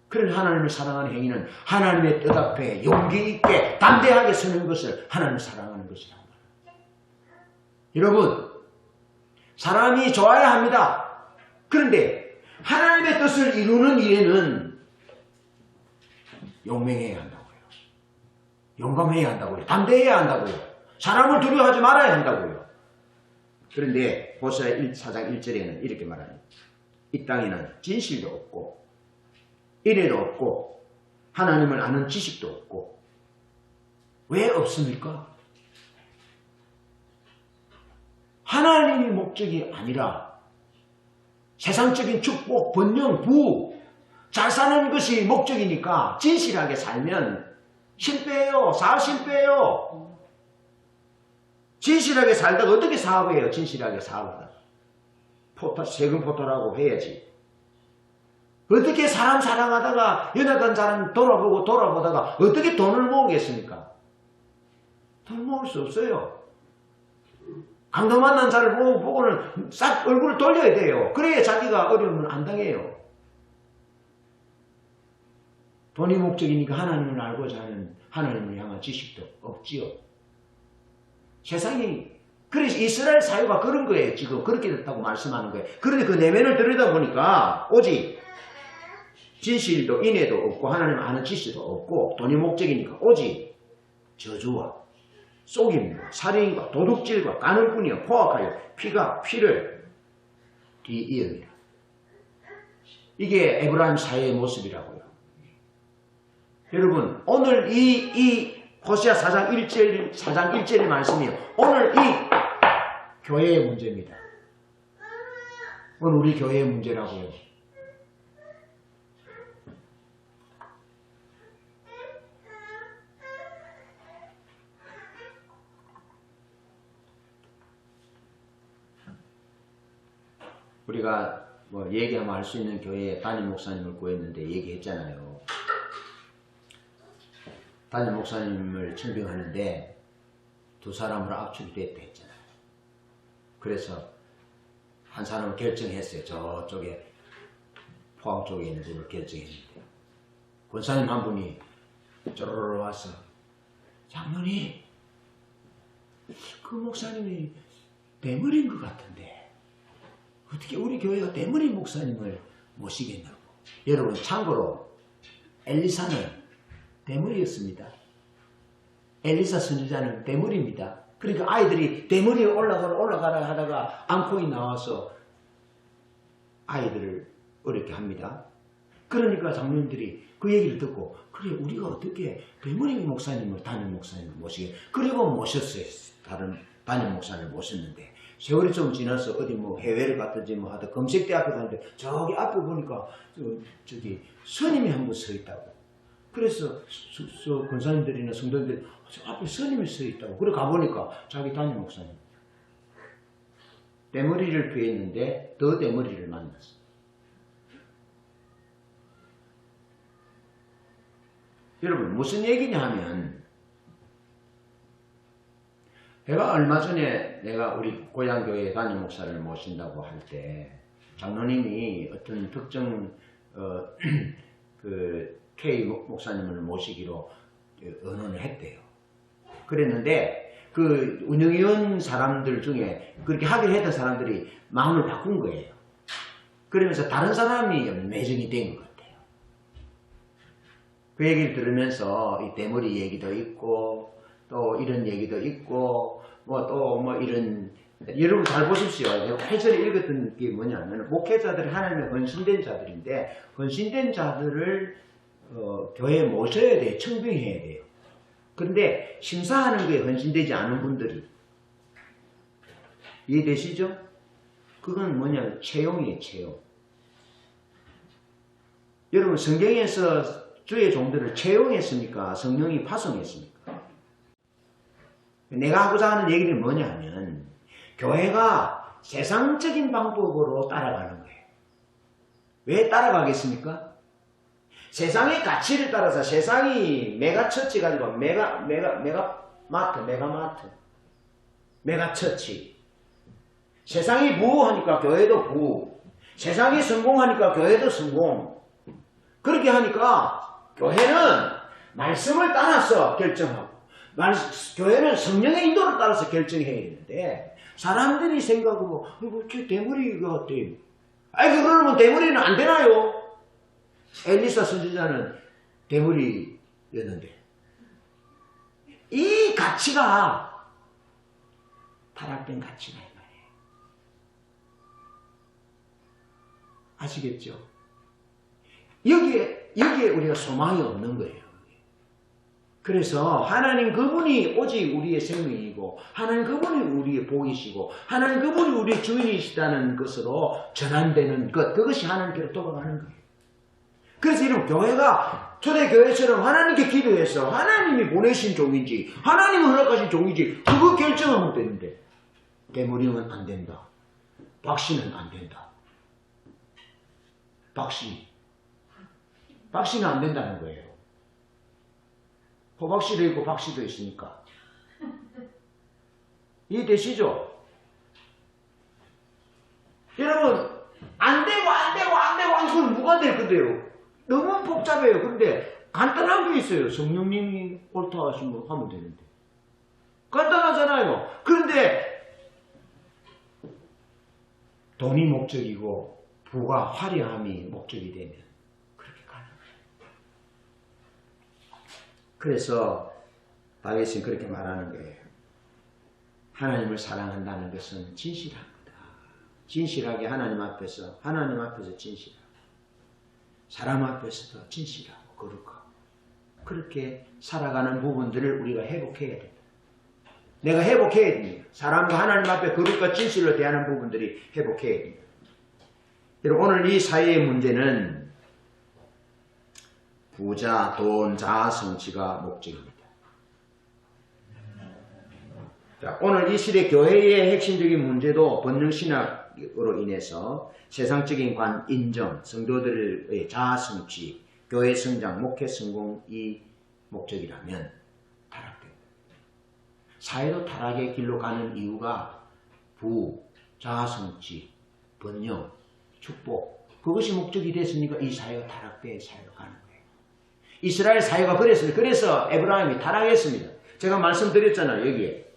그래서 하나님을 사랑하는 행위는 하나님의 뜻 앞에 용기 있게 담대하게 서는 것을 하나님을 사랑하는 것이라고 말합니다. 여러분, 사람이 좋아야 합니다. 그런데 하나님의 뜻을 이루는 일에는 용맹해야 한다고요. 용감해야 한다고요. 담대해야 한다고요. 사람을 두려워하지 말아야 한다고요. 그런데 호세아 4장 1절에는 이렇게 말합니다. 이 땅에는 진실도 없고 인애도 없고 하나님을 아는 지식도 없고 왜 없습니까? 하나님이 목적이 아니라 세상적인 축복, 번영, 부흥, 잘 사는 것이 목적이니까 진실하게 살면 실패해요. 사업 실패해요. 진실하게 살다가 어떻게 사업해요? 진실하게 사업하다가. 세금 포탈하고 해야지. 어떻게 사람 사랑하다가 연약한 사람 돌아보다가 어떻게 돈을 모으겠습니까? 돈 모을 수 없어요. 강도 만난 자를 보고는 싹 얼굴을 돌려야 돼요. 그래야 자기가 어려움을 안 당해요. 돈이 목적이니까 하나님을 알고자 하는 하나님을 향한 지식도 없지요. 세상이 그래서 이스라엘 사회가 그런 거예요. 지금 그렇게 됐다고 말씀하는 거예요. 그런데 그 내면을 들여다보니까 오직 진실도 인애도 없고 하나님 아는 지식도 없고 돈이 목적이니까 오직 저주와 속임과 살인과 도둑질과 가늠뿐이여 포악하여 피가 피를 뒤이읍니다. 이게 에브라임 사회의 모습이라고요. 여러분 오늘 이 호세아 4장 1절의 말씀이요. 오늘 이 교회의 문제입니다. 오늘 우리 교회의 문제라고요. 우리가 뭐 얘기하면 알 수 있는 교회에 담임 목사님을 구했는데 얘기했잖아요. 담임 목사님을 청빙하는데 두 사람으로 압축이 됐다 했잖아요. 그래서 한 사람은 결정했어요. 저쪽에 포항 쪽에 있는 분을 결정했는데 권사님 한 분이 쪼르르 와서 장로님 그 목사님이 대머리인 것 같은데 어떻게 우리 교회가 대머리 목사님을 모시겠냐고. 여러분 참고로 엘리사는 대머리였습니다. 엘리사 선지자는 대머리입니다. 그러니까 아이들이 대머리에 올라가라 하다가 앙코이 나와서 아이들을 어렵게 합니다. 그러니까 장로님들이 그 얘기를 듣고 그래 우리가 어떻게 대머리 목사님을 담임 목사님을 모시게 그리고 모셨어요. 다른 담임 목사님을 모셨는데 세월이 좀 지나서 어디 뭐 해외를 갔든지 뭐 하다 검색대학교 다니는데 저기 앞에 보니까 저기 스님이 한 분 서 있다고. 그래서 권사님들이나 성도님들이 저 앞에 스님이 서 있다고. 그래 가보니까 자기 담임 목사님. 대머리를 피했는데 더 대머리를 만났어. 여러분 무슨 얘기냐 하면 제가 얼마 전에 내가 우리 고향교회 담임 목사를 모신다고 할 때 장로님이 어떤 특정 그 K 목사님을 모시기로 의논을 했대요. 그랬는데 그 운영위원 사람들 중에 그렇게 하기로 했던 사람들이 마음을 바꾼 거예요. 그러면서 다른 사람이 매정이 된 것 같아요. 그 얘기를 들으면서 이 대머리 얘기도 있고 또 이런 얘기도 있고 뭐 또 뭐 이런 여러분 잘 보십시오. 제가 8절에 읽었던 게 뭐냐면 목회자들이 하나님의 헌신된 자들인데 헌신된 자들을 교회에 모셔야 돼요. 청빙해야 돼요. 그런데 심사하는 거에 헌신되지 않은 분들이 이해되시죠? 그건 뭐냐면 채용이에요. 채용. 여러분 성경에서 주의 종들을 채용했습니까? 성령이 파송했습니까? 내가 하고자 하는 얘기는 뭐냐면 교회가 세상적인 방법으로 따라가는 거예요. 왜 따라가겠습니까? 세상의 가치를 따라서 세상이 메가처치 가지고 메가처치 세상이 부하니까 교회도 부 세상이 성공하니까 교회도 성공 그렇게 하니까 교회는 말씀을 따라서 결정하고 교회는 성령의 인도를 따라서 결정해야 되는데 사람들이 생각으로 저 대머리가 어때요? 아니 그러면 대머리는 안 되나요? 엘리사 선지자는 대머리였는데 이 가치가 타락된 가치가 이 말이에요. 아시겠죠? 여기에 우리가 소망이 없는 거예요. 그래서 하나님 그분이 오직 우리의 생명이고 하나님 그분이 우리의 복이시고 하나님 그분이 우리의 주인이시다는 것으로 전환되는 것 그것이 하나님께로 돌아가는 거예요. 그래서 이런 교회가 초대교회처럼 하나님께 기도해서 하나님이 보내신 종인지 하나님이 허락하신 종인지 그거 결정하면 되는데 대머리는 안 된다. 박씨는 안 된다. 박씨는 안 된다는 거예요. 호박씨도 있고 박씨도 있으니까. 이해되시죠? 여러분 안 되고 그건 누가 될 건데요? 너무 복잡해요. 그런데 간단한 게 있어요. 성령님이 옳다 하시면 하면 되는데. 간단하잖아요. 그런데 돈이 목적이고 부가 화려함이 목적이 되면 그렇게 가는 거예요. 그래서 다윗은 그렇게 말하는 거예요. 하나님을 사랑한다는 것은 진실한 거다. 진실하게 하나님 앞에서 진실하고 사람 앞에서도 진실하고 거룩하고 그렇게 살아가는 부분들을 우리가 회복해야 된다. 내가 회복해야 됩니다. 사람과 하나님 앞에 거룩과 진실로 대하는 부분들이 회복해야 됩니다. 여러분 오늘 이 사회의 문제는 부자, 돈, 자아, 성취가 목적입니다. 자, 오늘 이 시대 교회의 핵심적인 문제도 번영신학 신학으로 인해서 세상적인 관 인정, 성도들의 자아 성취, 교회 성장, 목회 성공이 목적이라면 타락됩니다. 사회도 타락의 길로 가는 이유가 부, 자아 성취, 번영, 축복, 그것이 목적이 됐으니까 이 사회가 타락된 사회로 가는 거예요. 이스라엘 사회가 그랬습니다. 그래서 에브라임이 타락했습니다. 제가 말씀드렸잖아요. 여기에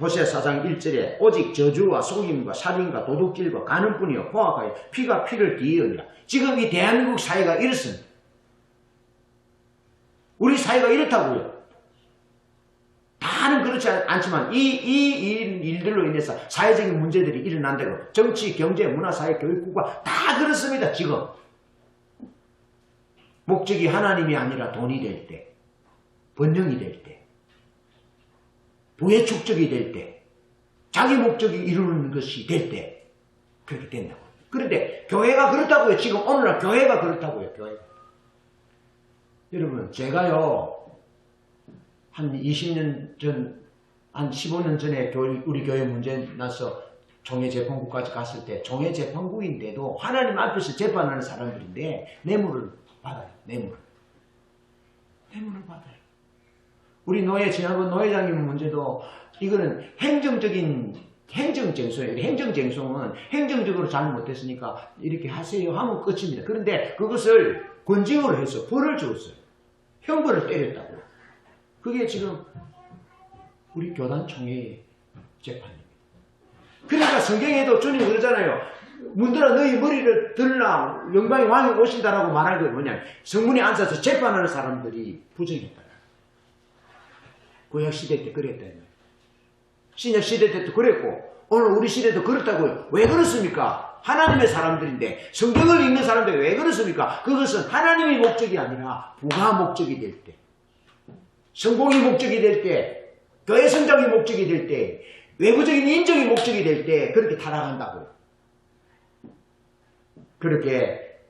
호세아 4장 1절에 오직 저주와 속임과 살인과 도둑질과 가늠뿐이요 포악하여 피가 피를 뒤이으니라. 지금 이 대한민국 사회가 이렇습니다. 우리 사회가 이렇다고요. 다는 그렇지 않지만 이 일들로 인해서 사회적인 문제들이 일어난다고. 정치, 경제, 문화, 사회, 교육국가 다 그렇습니다. 지금 목적이 하나님이 아니라 돈이 될 때, 번영이 될 때, 부의 축적이 될 때, 자기 목적이 이루는 것이 될 때 그렇게 된다고. 그런데 교회가 그렇다고요. 지금 오늘날 교회가 그렇다고요. 교회가. 여러분 제가요 한 20년 전, 한 15년 전에 우리 교회 문제 나서 종회재판국까지 갔을 때 종회재판국인데도 하나님 앞에서 재판하는 사람들인데 뇌물을 받아요. 뇌물을 받아요. 우리 노예, 지난번 노회장님 문제도 이거는 행정쟁송이에요. 행정쟁송은 행정적으로 잘못했으니까 이렇게 하세요 하면 끝입니다. 그런데 그것을 권징으로 해서 벌을 주었어요. 형벌을 때렸다고. 그게 지금 우리 교단 총회의 재판입니다. 그러니까 성경에도 주님 그러잖아요. 문들아 너희 머리를 들라 영광의 왕이 오신다라고 말할 게 뭐냐. 성문에 앉아서 재판하는 사람들이 부정했다. 구약 시대 때 그랬다는 거예요. 신약 시대 때도 그랬고 오늘 우리 시대도 그렇다고요. 왜 그렇습니까? 하나님의 사람들인데 성경을 읽는 사람들이 왜 그렇습니까? 그것은 하나님의 목적이 아니라 부가 목적이 될 때, 성공이 목적이 될 때, 교회 성장이 목적이 될 때, 외부적인 인정이 목적이 될 때 그렇게 타락한다고요. 그렇게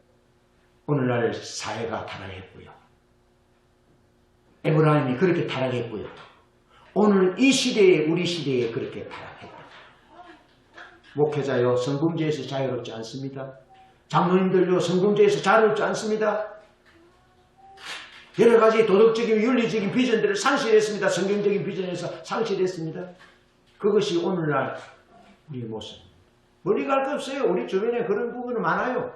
오늘날 사회가 타락했고요. 에브라임이 그렇게 타락했고요. 오늘 이 시대에 우리 시대에 그렇게 타락했다. 목회자요 성범죄에서 자유롭지 않습니다. 장로님들요 성범죄에서 자유롭지 않습니다. 여러 가지 도덕적인 윤리적인 비전들을 상실했습니다. 성경적인 비전에서 상실했습니다. 그것이 오늘날 우리의 모습. 멀리 갈 거 없어요. 우리 주변에 그런 부분은 많아요.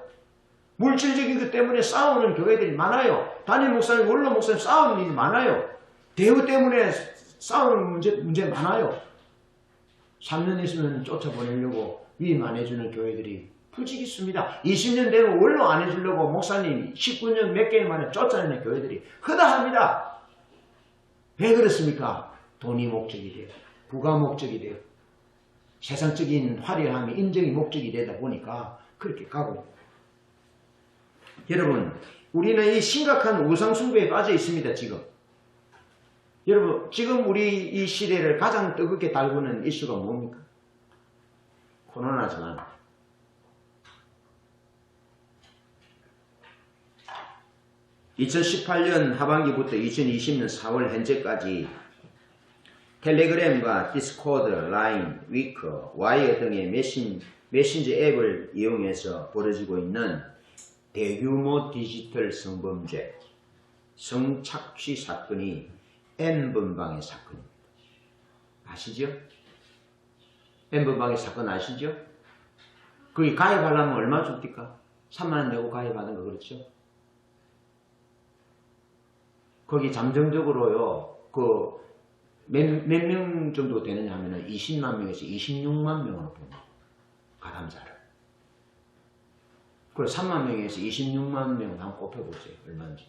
물질적인 것 때문에 싸우는 교회들이 많아요. 담임 목사님, 원로 목사님 싸우는 일이 많아요. 대우 때문에 싸우는 문제 많아요. 3년 있으면 쫓아보내려고 위임 안 해주는 교회들이 부지기수입니다. 20년 되면 원로 안 해주려고 목사님 19년 몇 개월 만에 쫓아내는 교회들이 허다합니다. 왜 그렇습니까? 돈이 목적이 돼요. 부가 목적이 돼요. 세상적인 화려함이 인정이 목적이 되다 보니까 그렇게 가고 있습니다. 여러분 우리는 이 심각한 우상숭배에 빠져 있습니다. 지금 여러분 지금 우리 이 시대를 가장 뜨겁게 달구는 이슈가 뭡니까? 코로나지만 (2018년) 하반기부터 2020년 4월 현재까지 텔레그램과 디스코드, 라인, 위커, 와이어 등의 메신저 앱을 이용해서 벌어지고 있는 대규모 디지털 성범죄, 성착취 사건이 N번방의 사건입니다. 아시죠? N번방의 사건 아시죠? 거기 가입하려면 얼마 줍니까? 3만원 내고 가입하는 거 그렇죠? 거기 잠정적으로요, 몇 명 정도 되느냐 하면은 20만 명에서 26만 명으로 봅니다. 가담자를. 그리고 3만 명에서 26만 명 한번 곱해보세요. 얼마인지.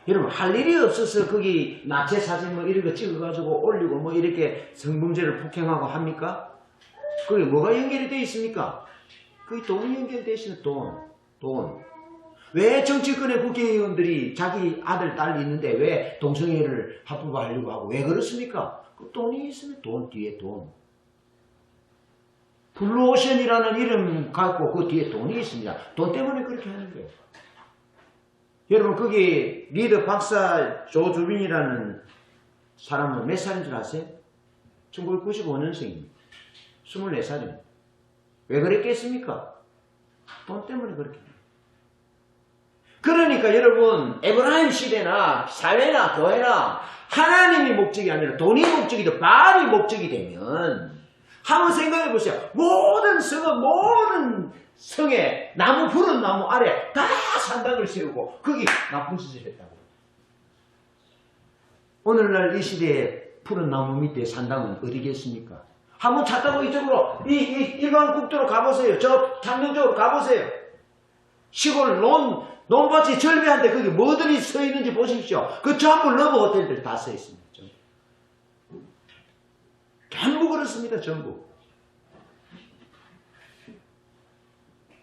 여러분, 할 일이 없어서 거기 나체 사진 뭐 이런 거 찍어가지고 올리고 뭐 이렇게 성범죄를 폭행하고 합니까? 거기 뭐가 연결이 되어 있습니까? 거기 돈이 연결되어 있으면 돈. 왜 정치권의 국회의원들이 자기 아들, 딸이 있는데 왜 동성애를 합법화하려고 하고 왜 그렇습니까? 그 돈이 있으면 돈 뒤에 돈. 블루오션이라는 이름 갖고 그 뒤에 돈이 있습니다. 돈 때문에 그렇게 하는 거예요. 여러분 거기 리더 박사 조주빈이라는 사람은 몇 살인 줄 아세요? 1995년생입니다. 24살입니다. 왜 그랬겠습니까? 돈 때문에 그렇게. 그러니까 여러분, 에브라임 시대나 사회나 교회나 하나님이 목적이 아니라 돈이 목적이고 바알이 목적이 되면 한번 생각해 보세요. 모든 성에 나무, 푸른 나무 아래 다 산당을 세우고 거기 나쁜 짓을 했다고. 오늘날 이 시대에 푸른 나무 밑에 산당은 어디겠습니까? 한번 찾다고 이쪽으로 일반 국도로 가보세요. 저 장면 쪽으로 가보세요. 시골 논밭이 절벽한데 거기 뭐들이 서 있는지 보십시오. 그 전부 러브 호텔들 다 서 있습니다. 전부 그렇습니다. 전부.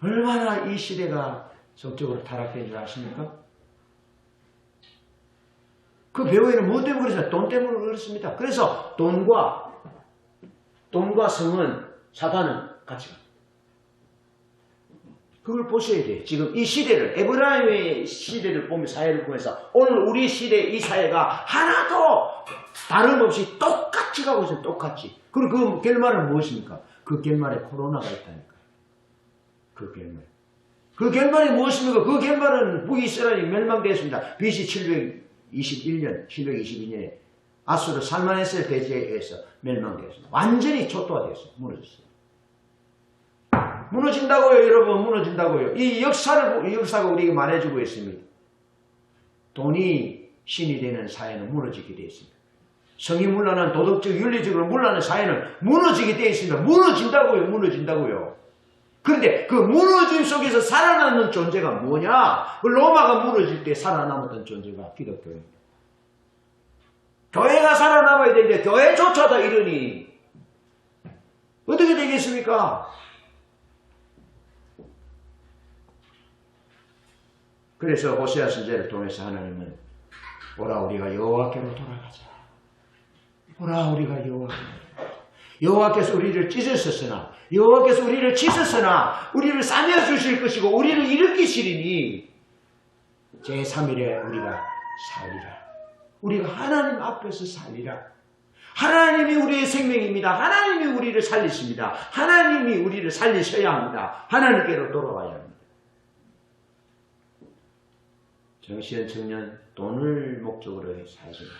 얼마나 이 시대가 적극적으로 타락된 줄 아십니까? 그 배우에는 뭐 때문에 그렇습니까? 돈 때문에 그렇습니다. 그래서 돈과 성은, 사단은 같이 갑니다. 그걸 보셔야 돼요. 지금 이 시대를, 에브라임의 시대를 보면, 사회를 보면서 오늘 우리 시대 이 사회가 하나도 다름없이 똑같이 가고 있어요. 똑같이. 그리고 그 결말은 무엇입니까? 그 결말에 코로나가 있다니까. 그 결말. 그 결말이 무엇입니까? 그 결말은 북이스라엘이 멸망되었습니다. BC 722년에 아수르 살마네셀 대제에 의해서 멸망되었습니다. 완전히 초토화되었어요. 무너졌어요. 무너진다고요, 여러분. 무너진다고요. 이 역사가 우리에게 말해주고 있습니다. 돈이 신이 되는 사회는 무너지게 되어 있습니다. 성의문란한 도덕적, 윤리적으로 문란한 사회는 무너지게 되어 있습니다. 무너진다고요. 그런데 그 무너짐 속에서 살아남는 존재가 뭐냐? 그 로마가 무너질 때 살아남았던 존재가 기독교입니다. 교회가 살아남아야 되는데 교회조차도 이러니 어떻게 되겠습니까? 그래서 호세아 선지자를 통해서 하나님은 오라 우리가 여호와께로 돌아가자. 오라 우리가 여호와께서 우리를 찢으셨으나 여호와께서 우리를 치셨으나 우리를 싸매어 주실 것이고 우리를 일으키시리니 제3일에 우리가 살리라. 우리가 하나님 앞에서 살리라. 하나님이 우리의 생명입니다. 하나님이 우리를 살리십니다. 하나님이 우리를 살리셔야 합니다. 하나님께로 돌아와야 합니다. 정시현 청년, 돈을 목적으로 살지 마시고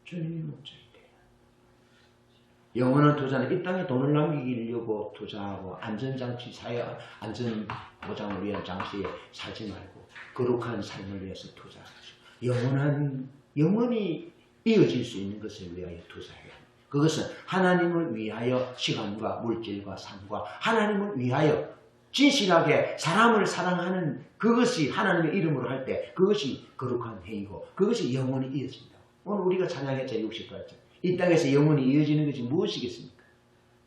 주님이 목적이 돼요. 영원한 투자는 이 땅에 돈을 남기려고 투자하고 안전장치, 사회 안전보장을 위한 장치에 살지 말고 거룩한 삶을 위해서 투자하시고 영원히 이어질 수 있는 것을 위하여 투자해야 합니다. 그것은 하나님을 위하여 시간과 물질과 삶과 하나님을 위하여 진실하게 사람을 사랑하는 그것이 하나님의 이름으로 할 때 그것이 거룩한 행위고 그것이 영원히 이어진다. 오늘 우리가 찬양했죠. 68절. 이 땅에서 영원히 이어지는 것이 무엇이겠습니까?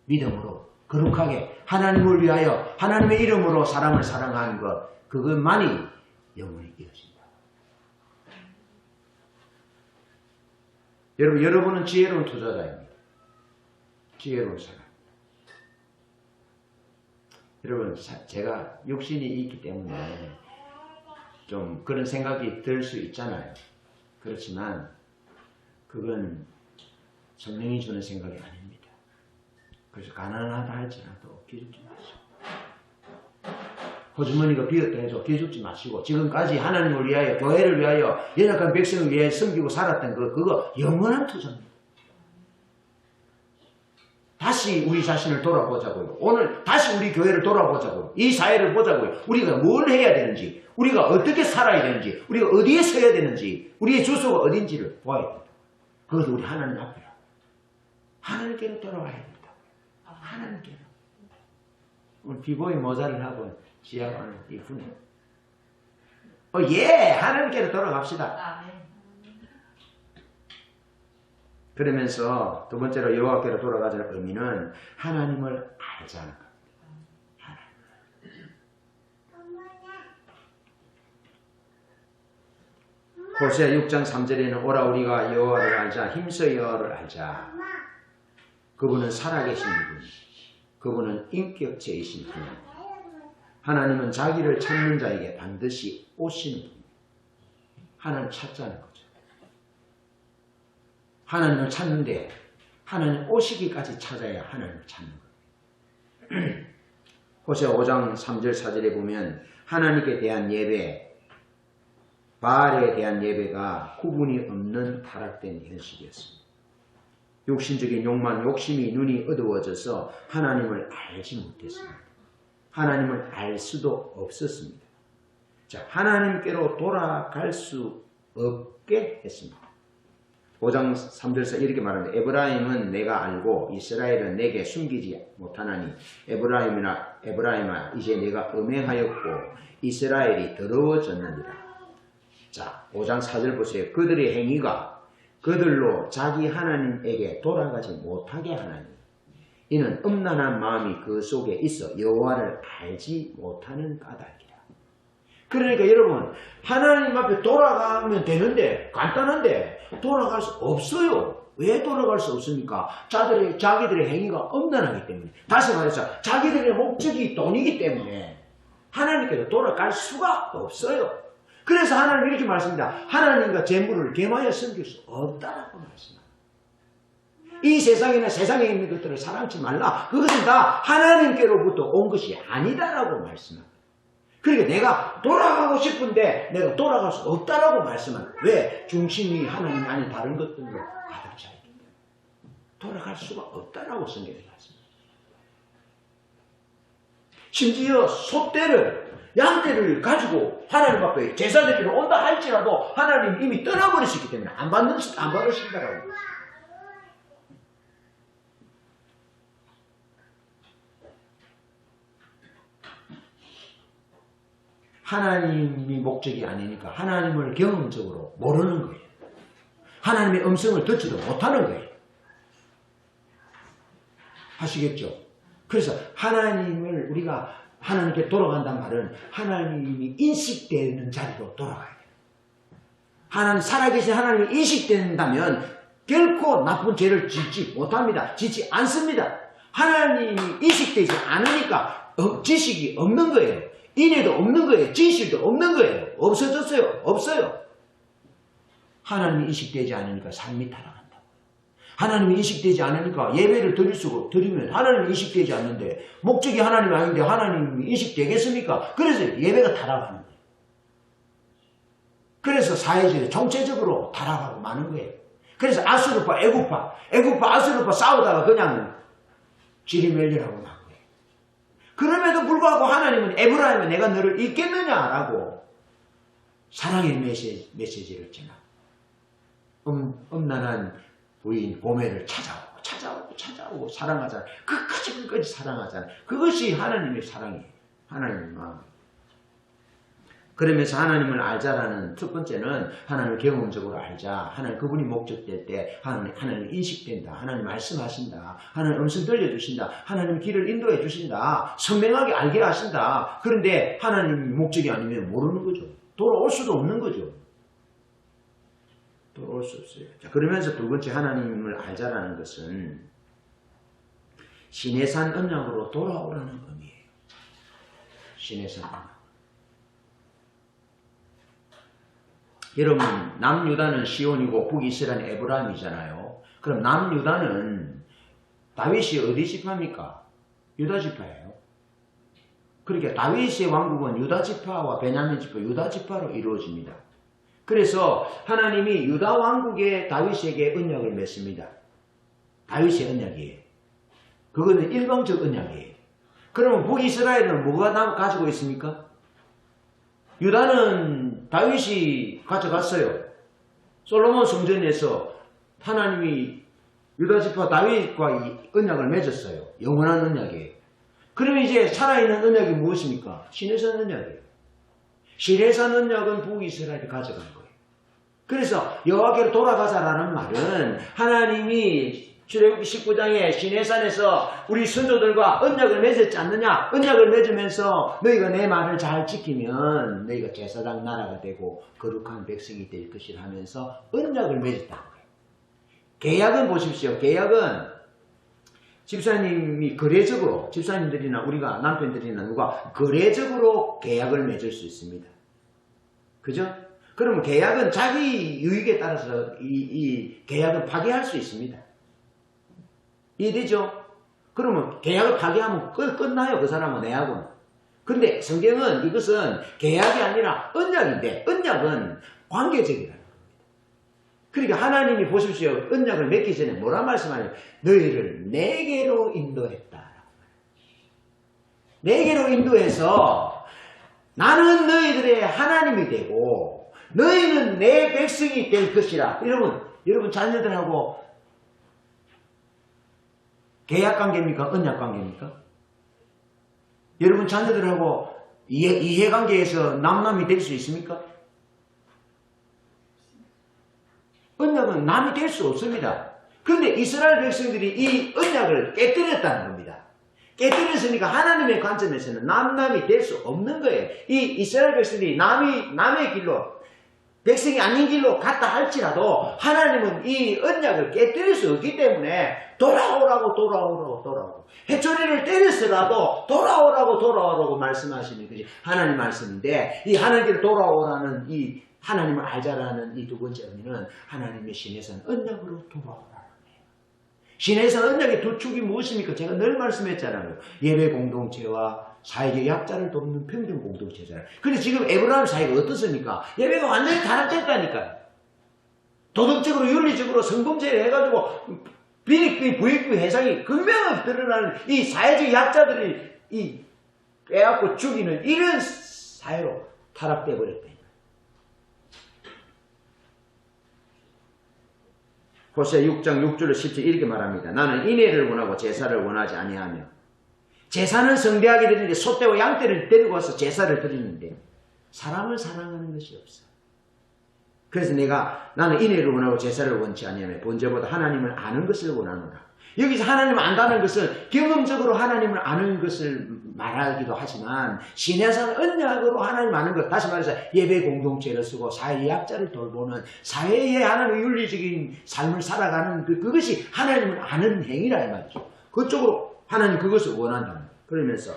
믿음으로 거룩하게 하나님을 위하여 하나님의 이름으로 사람을 사랑하는 것 그것만이 영원히 이어진다. 여러분은 지혜로운 투자자입니다. 지혜로운 사람. 여러분, 제가 육신이 있기 때문에 좀 그런 생각이 들 수 있잖아요. 그렇지만 그건 성령이 주는 생각이 아닙니다. 그래서 가난하다 할지라도 기죽지 마시고 호주머니가 비었다 해도 기죽지 마시고 지금까지 하나님을 위하여 교회를 위하여 연약한 백성을 위해 섬기고 살았던 그거 영원한 투자입니다. 다시 우리 자신을 돌아보자고요. 오늘 다시 우리 교회를 돌아보자고요. 이 사회를 보자고요. 우리가 뭘 해야 되는지, 우리가 어떻게 살아야 되는지, 우리가 어디에 서야 되는지, 우리의 주소가 어딘지를 보아야 된다. 그것도 우리 하나님 앞에 하나님께로 돌아와야 된다. 하나님께로. 오늘 비보이 모자를 하고 지하가 오늘 이쁘네. 하나님께로 돌아갑시다. 그러면서 두 번째로 여호와께로 돌아가자는 의미는 하나님을 알자는 겁니다. 호세아 6장 3절에는 오라 우리가 여호와를 알자 힘써 여호와를 알자. 그분은 살아계신 분, 그분은 인격체이신 분. 하나님은 자기를 찾는 자에게 반드시 오시는 분. 하나님 찾자는 거죠. 하나님을 찾는데 하나님 오시기까지 찾아야 하나님을 찾는 거예요. 호세아 5장 3절 4절에 보면 하나님께 대한 예배, 바알에 대한 예배가 구분이 없는 타락된 현실이었습니다. 육신적인 욕망, 욕심이 눈이 어두워져서 하나님을 알지 못했습니다. 하나님을 알 수도 없었습니다. 자, 하나님께로 돌아갈 수 없게 했습니다. 5장 3절에서 이렇게 말합니다. 에브라임은 내가 알고 이스라엘은 내게 숨기지 못하나니 에브라임아 이제 내가 음행하였고 이스라엘이 더러워졌느니라. 자, 5장 4절 보세요. 그들의 행위가 그들로 자기 하나님에게 돌아가지 못하게 하나니 이는 음란한 마음이 그 속에 있어 여호와를 알지 못하는 까닭이라. 그러니까 여러분 하나님 앞에 돌아가면 되는데 간단한데 돌아갈 수 없어요. 왜 돌아갈 수 없습니까? 자기들의 행위가 음란하기 때문에. 다시 말해서 자기들의 목적이 돈이기 때문에 하나님께서 돌아갈 수가 없어요. 그래서 하나님 이렇게 말씀합니다. 하나님과 재물을 겸하여 섬길 수 없다라고 말씀합니다. 이 세상이나 세상에 있는 것들을 사랑치 말라. 그것은 다 하나님께로부터 온 것이 아니다라고 말씀합니다. 그러니까 내가 돌아가고 싶은데 내가 돌아갈 수 없다라고 말씀합니다. 왜? 중심이 하나님 아닌 다른 것들로 가득 차 있기 때문에 돌아갈 수가 없다라고 성경에 말씀합니다. 심지어 소떼를 양떼를 가지고 하나님 앞에 제사 드리러 온다 할지라도 하나님 이미 떠나버리셨기 때문에 안 받으신다라고. 하나님이 목적이 아니니까 하나님을 경험적으로 모르는 거예요. 하나님의 음성을 듣지도 못하는 거예요. 아시겠죠? 그래서 하나님을 우리가 하나님께 돌아간단 말은 하나님이 인식되는 자리로 돌아가야 돼요. 하나님, 살아계신 하나님이 인식된다면 결코 나쁜 죄를 짓지 못합니다. 짓지 않습니다. 하나님이 인식되지 않으니까 지식이 없는 거예요. 인애도 없는 거예요. 진실도 없는 거예요. 없어졌어요. 없어요. 하나님이 인식되지 않으니까 삶이 타락한다고요. 하나님이 인식되지 않으니까 예배를 드리면 하나님이 인식되지 않는데 목적이 하나님이 아닌데 하나님이 인식되겠습니까? 그래서 예배가 타락하는 거예요. 그래서 사회적으로 총체적으로 타락하고 마는 거예요. 그래서 아수르파, 애굽파, 아수르파 싸우다가 그냥 지리멸렬하고 만 거예요. 그럼에도 불구하고 하나님은 에브라임에 내가 너를 잊겠느냐라고 사랑의 메시지를 전하고 음란한 부인 고멜을 찾아오고 사랑하잖아요. 끝까지 사랑하잖아요. 그것이 하나님의 사랑이에요. 하나님의 마음. 그러면서 하나님을 알자라는 첫 번째는 하나님을 경험적으로 알자. 하나님 그분이 목적될 때 하나님 인식된다. 하나님 말씀하신다. 하나님 음성 들려주신다. 하나님 길을 인도해 주신다. 선명하게 알게 하신다. 그런데 하나님 목적이 아니면 모르는 거죠. 돌아올 수도 없는 거죠. 돌아올 수 없어요. 자, 그러면서 두 번째 하나님을 알자라는 것은 시내산 언약으로 돌아오라는 의미예요. 시내산 언약. 여러분 남유다는 시온이고 북이스라엘은 에브라임이잖아요. 그럼 남유다는 다윗이 어디 지파입니까? 유다 지파예요. 그러니까 다윗의 왕국은 유다 지파와 베냐민 지파, 유다 지파로 이루어집니다. 그래서 하나님이 유다 왕국의 다윗에게 언약을 맺습니다. 다윗의 언약이에요. 그거는 일방적 언약이에요. 그러면 북이스라엘은 뭐가 가지고 있습니까? 유다는 다윗이 가져갔어요. 솔로몬 성전에서 하나님이 유다 지파 다윗과 이 언약을 맺었어요. 영원한 언약이에요. 그러면 이제 살아있는 언약이 무엇입니까? 시내산 언약이에요. 시내산 언약은 북이스라엘이 가져간 거예요. 그래서 여호와께로 돌아가자라는 말은 하나님이 출애굽기 19장에 시내산에서 우리 선조들과 언약을 맺었지 않느냐? 언약을 맺으면서 너희가 내 말을 잘 지키면 너희가 제사장 나라가 되고 거룩한 백성이 될 것이라 하면서 언약을 맺었다는 거예요. 계약은 보십시오. 계약은 집사님이 거래적으로 집사님들이나 우리가 남편들이나 누가 거래적으로 계약을 맺을 수 있습니다. 그죠? 그러면 계약은 자기 유익에 따라서 이 계약은 파기할 수 있습니다. 이해되죠? 그러면 계약을 파기하면 끝나요. 그 사람은 내하고는. 근데 성경은 이것은 계약이 아니라 언약인데 언약은 관계적이라는 겁니다. 그러니까 하나님이 보십시오. 언약을 맺기 전에 뭐라 말씀하냐면 너희를 내게로 인도했다. 내게로 인도해서 나는 너희들의 하나님이 되고 너희는 내 백성이 될 것이라. 여러분 자녀들하고 계약 관계입니까? 언약 관계입니까? 여러분 자녀들하고 이해관계에서 남남이 될 수 있습니까? 언약은 남이 될 수 없습니다. 그런데 이스라엘 백성들이 이 언약을 깨뜨렸다는 겁니다. 깨뜨렸으니까 하나님의 관점에서는 남남이 될 수 없는 거예요. 이 이스라엘 백성들이 남의 길로 백성이 아닌 길로 갔다 할지라도 하나님은 이 언약을 깨뜨릴 수 없기 때문에 돌아오라고 해초리를 때렸으라도 돌아오라고 말씀하시는 것이 하나님 말씀인데 이 하나님께로 돌아오라는 이 하나님을 알자라는 이 두 번째 의미는 하나님의 신에서는 언약으로 돌아오라는 거예요. 신에서는 언약의 두 축이 무엇입니까? 제가 늘 말씀했잖아요. 예배 공동체와 사회적 약자를 돕는 평등 공동체잖아요. 근데 지금 에브라임 사회가 어떻습니까? 예배가 완전히 타락됐다니까요. 도덕적으로 윤리적으로 성범죄를 해가지고 비리끼 부익부 해상이 극명하게 드러나는 이 사회적 약자들이 이 빼앗고 죽이는 이런 사회로 타락돼 버렸다. 호세 6장 6절로 10절 이렇게 말합니다. 나는 인애를 원하고 제사를 원하지 아니하며 제사는 성대하게 드리는데 소떼와 양떼를 데리고 와서 제사를 드리는데 사람을 사랑하는 것이 없어. 그래서 나는 인애를 원하고 제사를 원치 아니하며 번제보다 하나님을 아는 것을 원하노라. 여기서 하나님을 안다는 것은 경험적으로 하나님을 아는 것을 말하기도 하지만 신에서는 언약으로 하나님 아는 것, 다시 말해서 예배 공동체를 쓰고 사회의 약자를 돌보는 사회에 하나님의 윤리적인 삶을 살아가는 그것이 하나님을 아는 행위라 이 말이죠. 그쪽으로 하나님 그것을 원한다는 거예요. 그러면서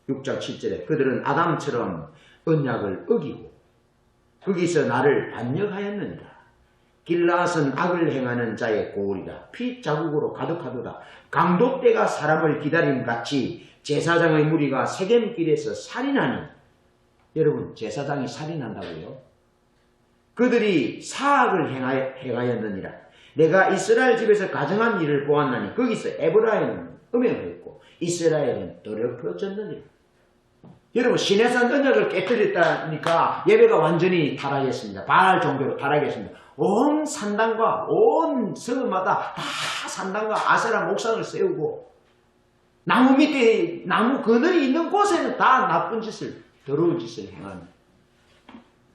6장 7절에 그들은 아담처럼 언약을 어기고 거기서 나를 반역하였느니라. 길라앗은 악을 행하는 자의 고울이라. 피 자국으로 가득하도다. 강도떼가 사람을 기다림같이 제사장의 무리가 세겜길에서 살인하니. 여러분 제사장이 살인한다고요? 그들이 사악을 행하였느니라. 내가 이스라엘 집에서 가정한 일을 보았나니 거기서 에브라임은 음행하였고 이스라엘은 더럽혀졌느니라. 여러분 신에서 언약을 깨뜨렸다니까 예배가 완전히 타락했습니다. 바알 종교로 타락했습니다. 온 산당과 온 성읍마다 다 산당과 아세라 목상을 세우고 나무 밑에 나무 그늘이 있는 곳에는 다 나쁜 짓을 더러운 짓을 행합니다.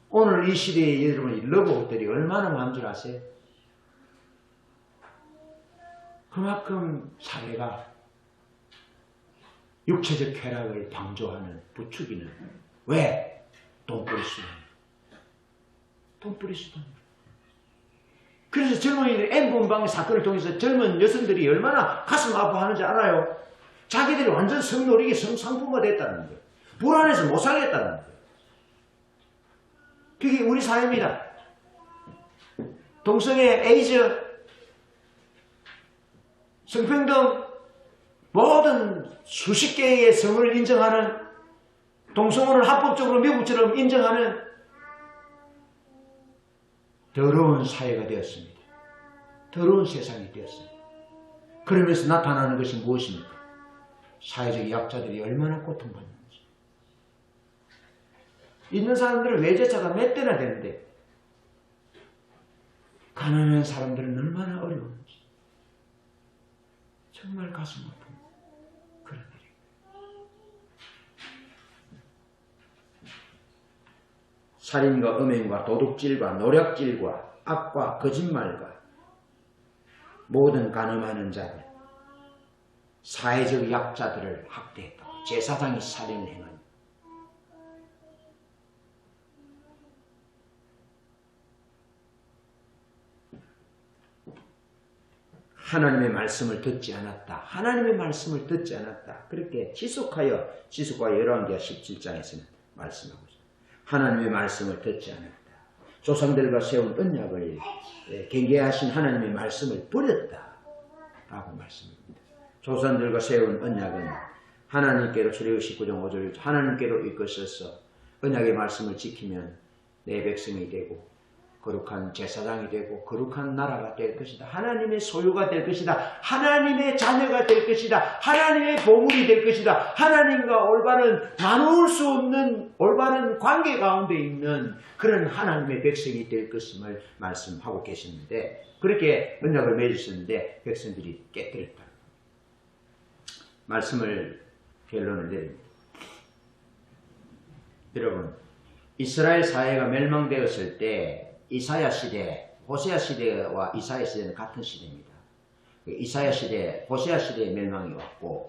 오늘 이 시대에 여러분이 러브홀들이 얼마나 많은 줄 아세요? 그만큼 사회가 육체적 쾌락을 방조하는 부추기는 왜? 돈벌이 수단. 그래서 젊은이들 N번방 사건을 통해서 젊은 여성들이 얼마나 가슴 아파하는지 알아요? 자기들이 완전 성노리기 성상품화 됐다는 거예요. 불안해서 못 살겠다는 거예요. 그게 우리 사회입니다. 동성애, 에이즈, 성평등 모든 수십 개의 성을 인정하는 동성혼을 합법적으로 미국처럼 인정하는 더러운 사회가 되었습니다. 더러운 세상이 되었습니다. 그러면서 나타나는 것이 무엇입니까? 사회적 약자들이 얼마나 고통받는지. 있는 사람들은 외제차가 몇 대나 되는데 가난한 사람들은 얼마나 어려운지. 정말 가슴 아픈 그런 일입니다. 살인과 음행과 도둑질과 노략질과 악과 거짓말과 모든 간음하는 자들, 사회적 약자들을 학대했다고 제사장이 살인을 행한 하나님의 말씀을 듣지 않았다. 하나님의 말씀을 듣지 않았다. 그렇게 지속하여 열왕기하 17장에서는 말씀하고 있습니다. 하나님의 말씀을 듣지 않았다. 조상들과 세운 언약을 경계하신 하나님의 말씀을 버렸다. 라고 말씀합니다. 조선들과 세운 언약은 하나님께로 출애굽 19장 5절 하나님께로 이끄셔서 언약의 말씀을 지키면 내 백성이 되고 거룩한 제사장이 되고 거룩한 나라가 될 것이다. 하나님의 소유가 될 것이다. 하나님의 자녀가 될 것이다. 하나님의 보물이 될 것이다. 하나님과 올바른 나눌 수 없는 올바른 관계 가운데 있는 그런 하나님의 백성이 될 것임을 말씀하고 계시는데 그렇게 언약을 맺으셨는데 백성들이 깨뜨렸다. 말씀을 결론을 내립니다. 여러분 이스라엘 사회가 멸망되었을 때 이사야 시대, 호세아 시대와 이사야 시대는 같은 시대입니다. 이사야 시대, 호세아 시대에 멸망이 왔고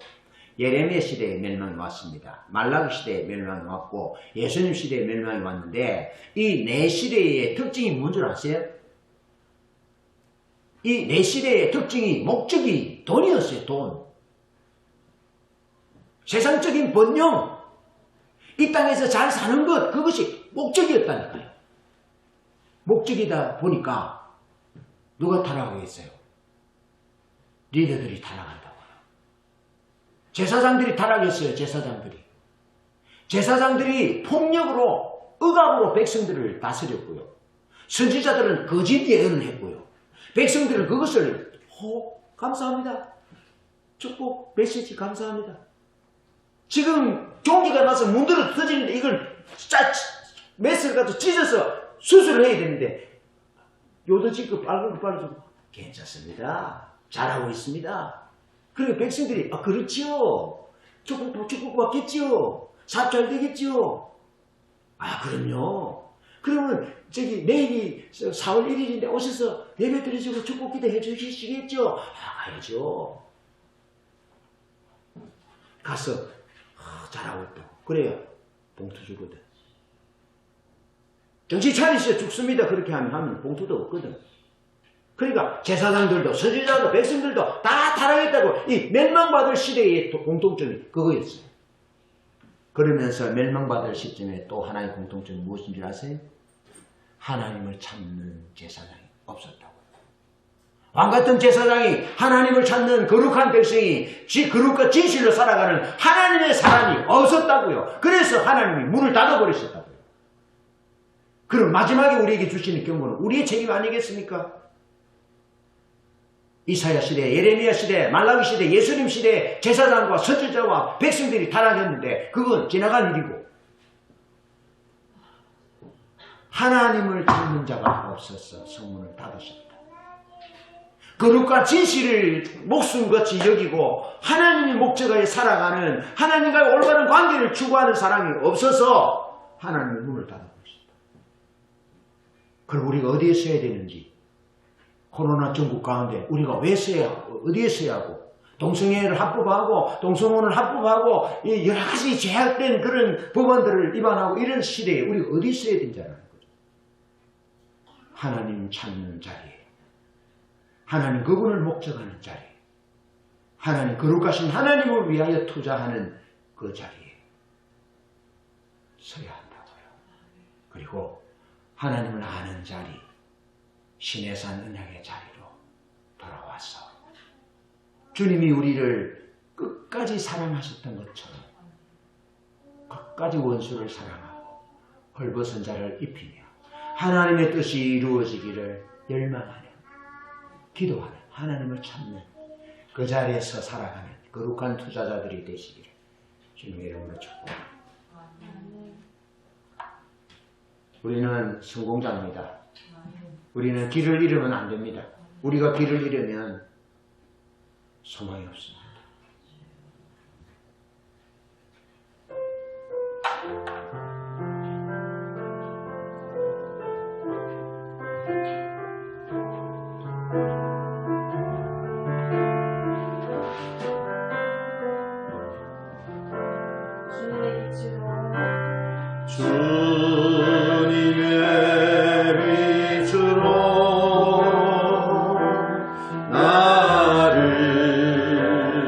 예레미야 시대에 멸망이 왔습니다. 말라기 시대에 멸망이 왔고 예수님 시대에 멸망이 왔는데 이 네 시대의 특징이 뭔 줄 아세요? 이 네 시대의 특징이 목적이 돈이었어요. 돈. 세상적인 번영, 이 땅에서 잘 사는 것, 그것이 목적이었다니까요. 목적이다 보니까 누가 타락하겠어요? 리더들이 타락한다고요. 제사장들이 타락했어요. 제사장들이 폭력으로 억압으로 백성들을 다스렸고요. 선지자들은 거짓 예언을 했고요. 백성들은 그것을 감사합니다. 축복 메시지 감사합니다. 지금 종기가 나서 문드러 터지는데 이걸 메스를 가지고 찢어서 수술을 해야 되는데 요도지급 빨간 거 빨아주고 괜찮습니다. 잘하고 있습니다. 그리고 백성들이 그렇지요. 축복 받겠지요. 사업 잘 되겠지요. 그럼요. 그러면 내일이 4월 1일인데 오셔서 예배 드리시고 축복 기도해 주시겠죠. 가야죠. 가서 잘하고 있다고. 그래야 봉투 주거든. 정신 차리시죠. 죽습니다. 그렇게 하면 봉투도 없거든. 그러니까 제사장들도 선지자도 백성들도 다 타락했다고. 이 멸망받을 시대의 공통점이 그거였어요. 그러면서 멸망받을 시점에 또 하나의 공통점이 무엇인 줄 아세요? 하나님을 찾는 제사장이 없었다고. 왕같은 제사장이 하나님을 찾는 거룩한 백성이 거룩과 진실로 살아가는 하나님의 사람이 없었다고요. 그래서 하나님이 문을 닫아버리셨다고요. 그럼 마지막에 우리에게 주시는 경고는 우리의 책임 아니겠습니까? 이사야 시대, 예레미야 시대, 말라기 시대, 예수님 시대 제사장과 선지자와 백성들이 타락했는데 그건 지나간 일이고 하나님을 찾는 자가 없어서 성문을 닫으셨다. 거룩과 진실을 목숨같이 여기고 하나님의 목적에 살아가는 하나님과의 올바른 관계를 추구하는 사람이 없어서 하나님의 문을 닫아버리셨다. 그럼 우리가 어디에 서야 되는지 코로나 전국 가운데 우리가 왜 서야 하고 어디에 서야 하고 동성애를 합법하고 동성혼을 합법하고 여러 가지 제약된 그런 법안들을 위반하고 이런 시대에 우리가 어디에 서야 되는지라는 거죠. 하나님 찾는 자리에 하나님 그분을 목적하는 자리, 하나님 거룩하신 하나님을 위하여 투자하는 그 자리에 서야 한다고요. 그리고 하나님을 아는 자리, 신의 산 언약의 자리로 돌아와서 주님이 우리를 끝까지 사랑하셨던 것처럼 끝까지 원수를 사랑하고 헐벗은 자를 입히며 하나님의 뜻이 이루어지기를 열망하는 기도하는 하나님을 찾는 그 자리에서 살아가는 거룩한 투자자들이 되시기를 주님의 이름으로 축복합니다. 우리는 성공자입니다. 우리는 길을 잃으면 안 됩니다. 우리가 길을 잃으면 소망이 없습니다. 나를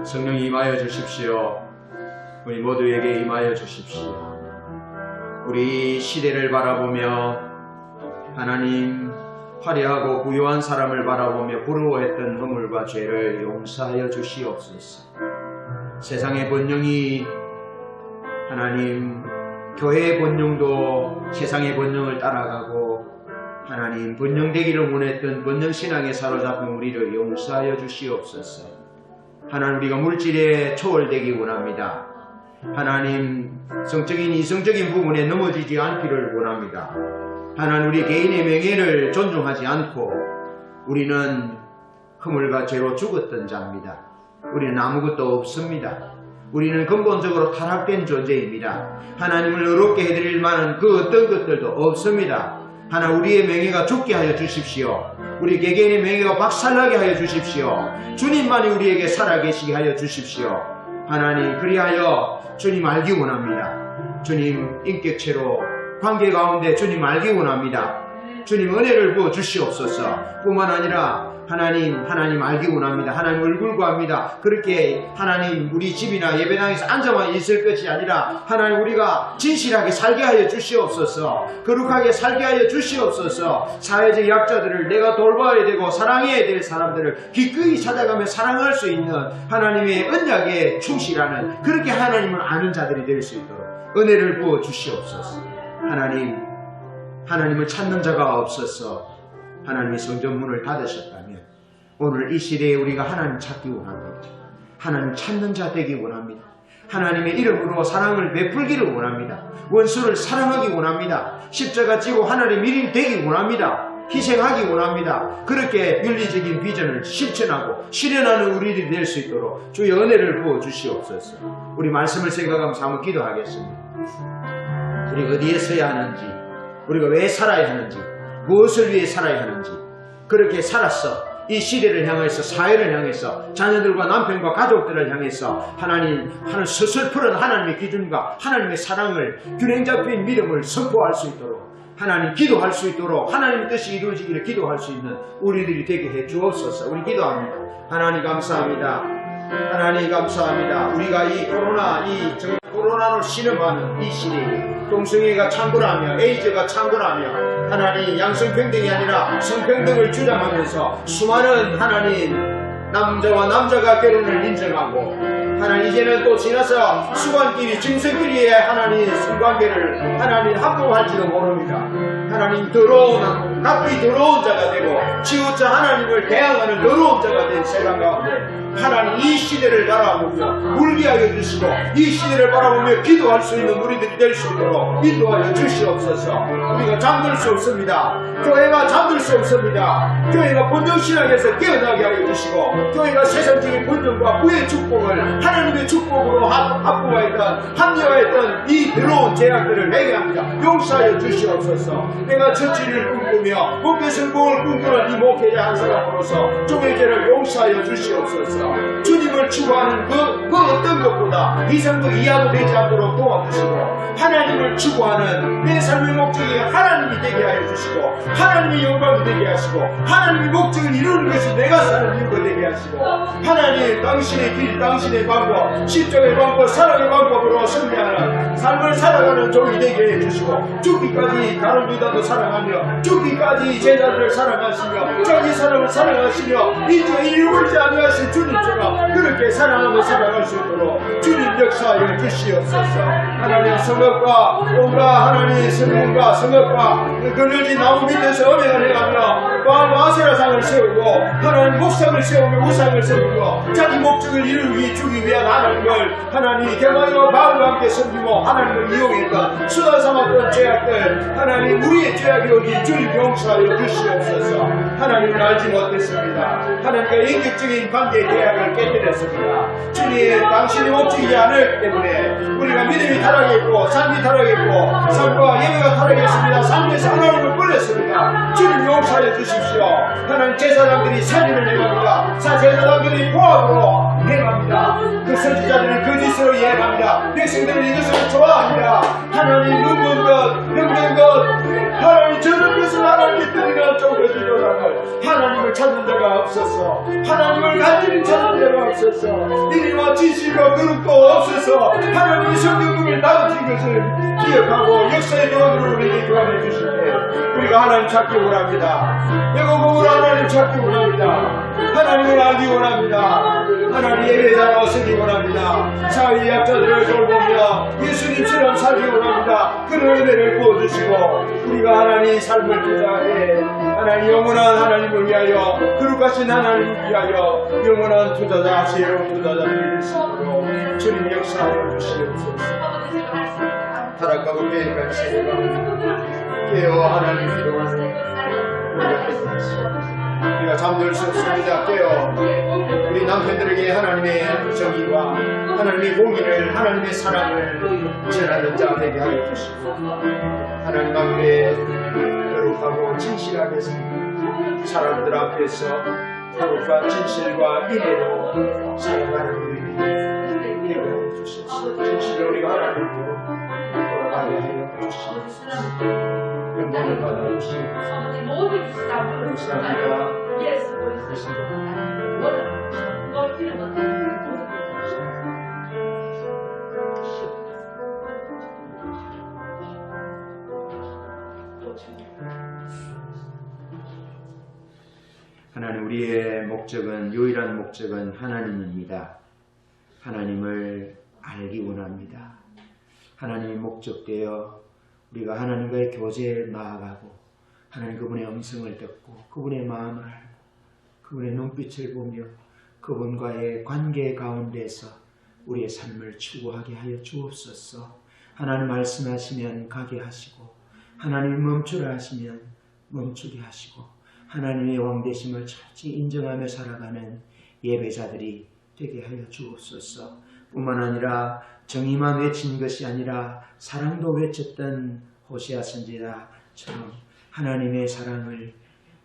성령이 임하여 주십시오. 우리 모두에게 임하여 주십시오. 우리 시대를 바라보며 하나님 화려하고 부유한 사람을 바라보며 부러워했던 허물과 죄를 용서하여 주시옵소서. 세상의 번영이 하나님 교회의 번영도 세상의 번영을 따라가고 하나님 번영되기를 원했던 번영신앙에 사로잡힌 우리를 용서하여 주시옵소서. 하나님 우리가 물질에 초월되기 원합니다. 하나님 성적인 이성적인 부분에 넘어지지 않기를 원합니다. 하나님 우리 개인의 명예를 존중하지 않고 우리는 허물과 죄로 죽었던 자입니다. 우리는 아무것도 없습니다. 우리는 근본적으로 타락된 존재입니다. 하나님을 의롭게 해드릴 만한 그 어떤 것들도 없습니다. 하나님 우리의 명예가 죽게 하여 주십시오. 우리 개개인의 명예가 박살나게 하여 주십시오. 주님만이 우리에게 살아계시게 하여 주십시오. 하나님 그리하여 주님 알기 원합니다. 주님 인격체로 관계 가운데 주님 알기 원합니다. 주님 은혜를 부어 주시옵소서. 뿐만 아니라 하나님 알기 원합니다. 하나님 얼굴 구합니다. 그렇게 하나님 우리 집이나 예배당에서 앉아만 있을 것이 아니라 하나님 우리가 진실하게 살게 하여 주시옵소서. 거룩하게 살게 하여 주시옵소서. 사회적 약자들을 내가 돌봐야 되고 사랑해야 될 사람들을 기꺼이 찾아가며 사랑할 수 있는 하나님의 언약에 충실하는 그렇게 하나님을 아는 자들이 될 수 있도록 은혜를 부어 주시옵소서. 하나님을 찾는 자가 없어서 하나님의 성전 문을 닫으셨다면 오늘 이 시대에 우리가 하나님 찾기 원합니다. 하나님 찾는 자 되기 원합니다. 하나님의 이름으로 사랑을 베풀기를 원합니다. 원수를 사랑하기 원합니다. 십자가 지고 하나님의 일인 되기 원합니다. 희생하기 원합니다. 그렇게 윤리적인 비전을 실천하고 실현하는 우리들이 될 수 있도록 주의 은혜를 부어 주시옵소서. 우리 말씀을 생각하면서 한번 기도하겠습니다. 우리 어디에 서야 하는지 우리가 왜 살아야 하는지, 무엇을 위해 살아야 하는지, 그렇게 살았어. 이 시대를 향해서, 사회를 향해서, 자녀들과 남편과 가족들을 향해서 하나님 서슬프른 하나님의 기준과 하나님의 사랑을, 균형 잡힌 믿음을 선포할 수 있도록, 하나님 기도할 수 있도록, 하나님의 뜻이 이루어지기를 기도할 수 있는 우리들이 되게 해 주옵소서. 우리 기도합니다. 하나님 감사합니다. 하나님 감사합니다. 우리가 이 코로나로 신음하는 이 시대에 동성애가 창궐하며 에이즈가 창궐하며 하나님 양성평등이 아니라 성평등을 주장하면서 수많은 하나님 남자와 남자가 결혼을 인정하고 하나님 이제는 또 지나서 수관끼리 짐승끼리의 하나님 성관계를 하나님 합법할지도 모릅니다. 하나님 더러운 나쁘이 더러운 자가 되고 지우자 하나님을 대항하는 더러운 자가 된 세상 가운데 하나님 이 시대를 바라보며 물리하여 주시고 이 시대를 바라보며 기도할 수 있는 우리들이 될 수 있도록 인도하여 주시옵소서. 우리가 잠들 수 없습니다. 교회가 잠들 수 없습니다. 교회가 본정신학에서 깨어나게 하여 주시고 교회가 세상적인 본정과 부의 축복을 하나님의 축복으로 합리화했던 이 더러운 죄악들을 회개합니다. 용서하여 주시옵소서. 내가 처치를 꿈꾸며 목회 성공을 꿈꾸는 이 목회자 한 사람으로서 종의 죄를 용서하여 주시옵소서. 주님을 추구하는 그 어떤 것보다 이상도 이하도 되지 않도록 도와주시고 하나님을 추구하는 내 삶의 목적이 하나님이 되게 하여 주시고 하나님의 영광이 되게 하시고 하나님의 목적을 이루는 것이 내가 사는 이유가 되게 하시고 하나님 당신의 길, 당신의 방법, 십자가의 방법, 사랑의 방법으로 승리하는 삶을 살아가는 종이 되게 해주시고 죽기까지 다른 유다도 사랑하며 죽기까지 제자들을 사랑하시며 자기 사람을 사랑하시며 이제 이루지 아니하신 주님처럼 그렇게 사랑하며 살아갈 수 있도록 주님 역사하여 주시옵소서. 하나님 성읍과 온갖 하나님 성문과 성읍과 그늘진 나무 밑에서 언행을 해가며 아세라상을 세우고 하나님 목상을 세우며 우상을 세우고 자기 목적을 이루기 위한 하나님을 하나님 대마이와 바울과 함께 섬기고 하나님을 이용했던 수다 삼았던 죄악들 하나님 우리의 죄악이 오니 주님 용서하여 주시옵소서. 하나님을 알지 못했습니다. 하나님과 인격적인 관계의 계약을 깨뜨렸습니다. 주님 당신의 목적이지 않을 때문에 우리가 믿음이 타락했고 삶이 타락했고 삶과 예배가 타락했습니다. 삶에서 하나님을 끌렸습니다. 주님 용서하여 주십시오. 하나님 제사장들이 살인을 해갑니다. 제사장들이 포함으로 행합니다. 그 선지자들이 거짓으로 이해합니다. 백성들은 이것을 좋아합니다. 하나님 눈먼 것, 병든 것, 하나님 저런 것을 하나님의 뜻이라 쪼개주더라고요. 하나님을 찾는 자가 없어서 하나님을 간절히 찾는 자가 없어서 이리와 지식과 그릇도 없어서 하나님의 성경국을 나눠진 것을 기억하고 역사의 교훈으로 우리에게 교환해 주시되 우리가 하나님 찾기 원합니다. 여호와를 하나님 찾기 원합니다. 하나님을 알기 원합니다. 하나님 예배자로 서기 원합니다. 사회 약자들을 돌보며 예수님처럼 살기 원합니다. 그런 은혜를 부어주시고 우리가 하나님 삶을 투자해 하나님 영원한 하나님을 위하여 거룩하신 하나님을 위하여 영원한 투자자 새로운 투자자들이 될 수 있도록 주님 역사하여 주시옵소서. 타락하고 계획한 세대가 깨어 하나님 기도하는 우리가 잠들 수 없습니다. 깨어 우리 남편들에게 하나님의 정의와 하나님의 공의를 하나님의 사랑을 전하는 자 되게 하여 주시고 하나님 앞에 거룩하고 진실하게 사람들 앞에서 거룩한 진실과 인애로 살아가는 우리들이 되게 하여 주시옵소서. 진실로 우리가 하나님으로 돌아가게 하여 주시옵소서. 영광을 받아 주시옵소서. 감사합니다. 하나님 우리의 목적은 유일한 목적은 하나님입니다. 하나님을 알기 원합니다. 하나님이 목적되어 우리가 하나님과의 교제에 나아가고 하나님 그분의 음성을 듣고 그분의 마음을 알고 그분의 눈빛을 보며 그분과의 관계 가운데서 우리의 삶을 추구하게 하여 주옵소서. 하나님 말씀하시면 가게 하시고 하나님 멈추라 하시면 멈추게 하시고 하나님의 왕되심을 철저히 인정하며 살아가는 예배자들이 되게 하여 주옵소서. 뿐만 아니라 정의만 외친 것이 아니라 사랑도 외쳤던 호세아 선지자 것처럼 하나님의 사랑을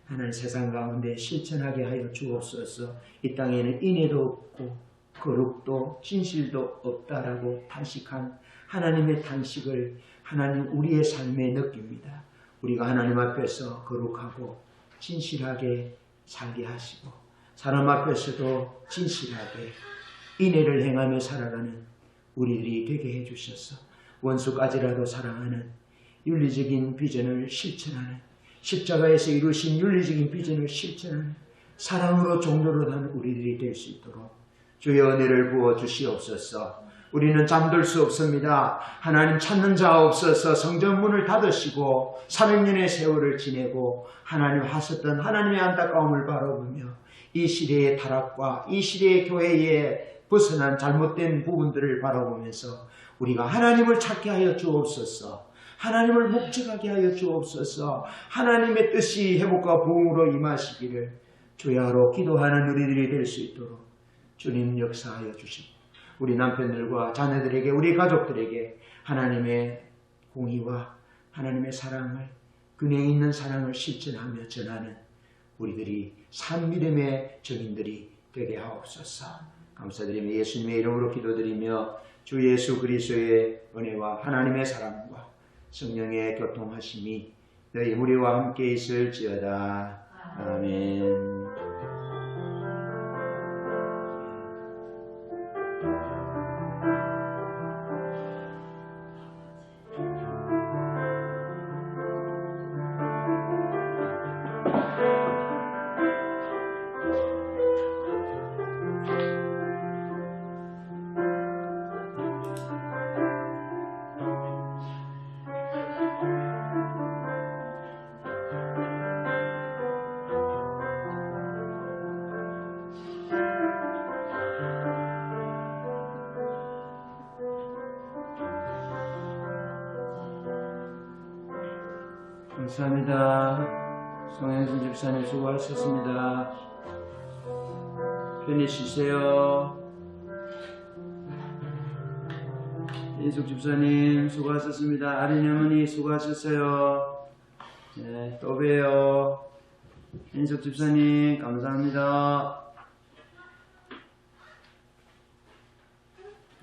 하나님 세상 가운데 실천하게 하여 주옵소서. 이 땅에는 인애도 없고 거룩도 진실도 없다라고 탄식한 하나님의 탄식을 하나님 우리의 삶에 느낍니다. 우리가 하나님 앞에서 거룩하고 진실하게 살게 하시고 사람 앞에서도 진실하게 인애를 행하며 살아가는 우리들이 되게 해주셔서 원수까지라도 사랑하는 윤리적인 비전을 실천하는 십자가에서 이루신 윤리적인 비전을 실천하는 사랑으로 종로로 단 우리들이 될 수 있도록 주의 은혜를 부어 주시옵소서. 우리는 잠들 수 없습니다. 하나님 찾는 자 없어서 성전 문을 닫으시고 300년의 세월을 지내고 하나님 하셨던 하나님의 안타까움을 바라보며 이 시대의 타락과 이 시대의 교회에 벗어난 잘못된 부분들을 바라보면서 우리가 하나님을 찾게 하여 주옵소서. 하나님을 목적하게 하여 주옵소서. 하나님의 뜻이 회복과 부흥으로 임하시기를 주야로 기도하는 우리들이 될 수 있도록 주님 역사하여 주시고 우리 남편들과 자녀들에게 우리 가족들에게 하나님의 공의와 하나님의 사랑을 근해 있는 사랑을 실천하며 전하는 우리들이 산 믿음의 증인들이 되게 하옵소서. 감사드리며 예수님의 이름으로 기도드리며 주 예수 그리스도의 은혜와 하나님의 사랑과 성령의 교통하심이 너희 우리와 함께 있을지어다. 아멘. 감사합니다. 송현순 집사님 수고하셨습니다. 편히 쉬세요. 인숙 집사님 수고하셨습니다. 아린 어머니 수고하셨어요. 네, 또 봬요. 인숙 집사님 감사합니다.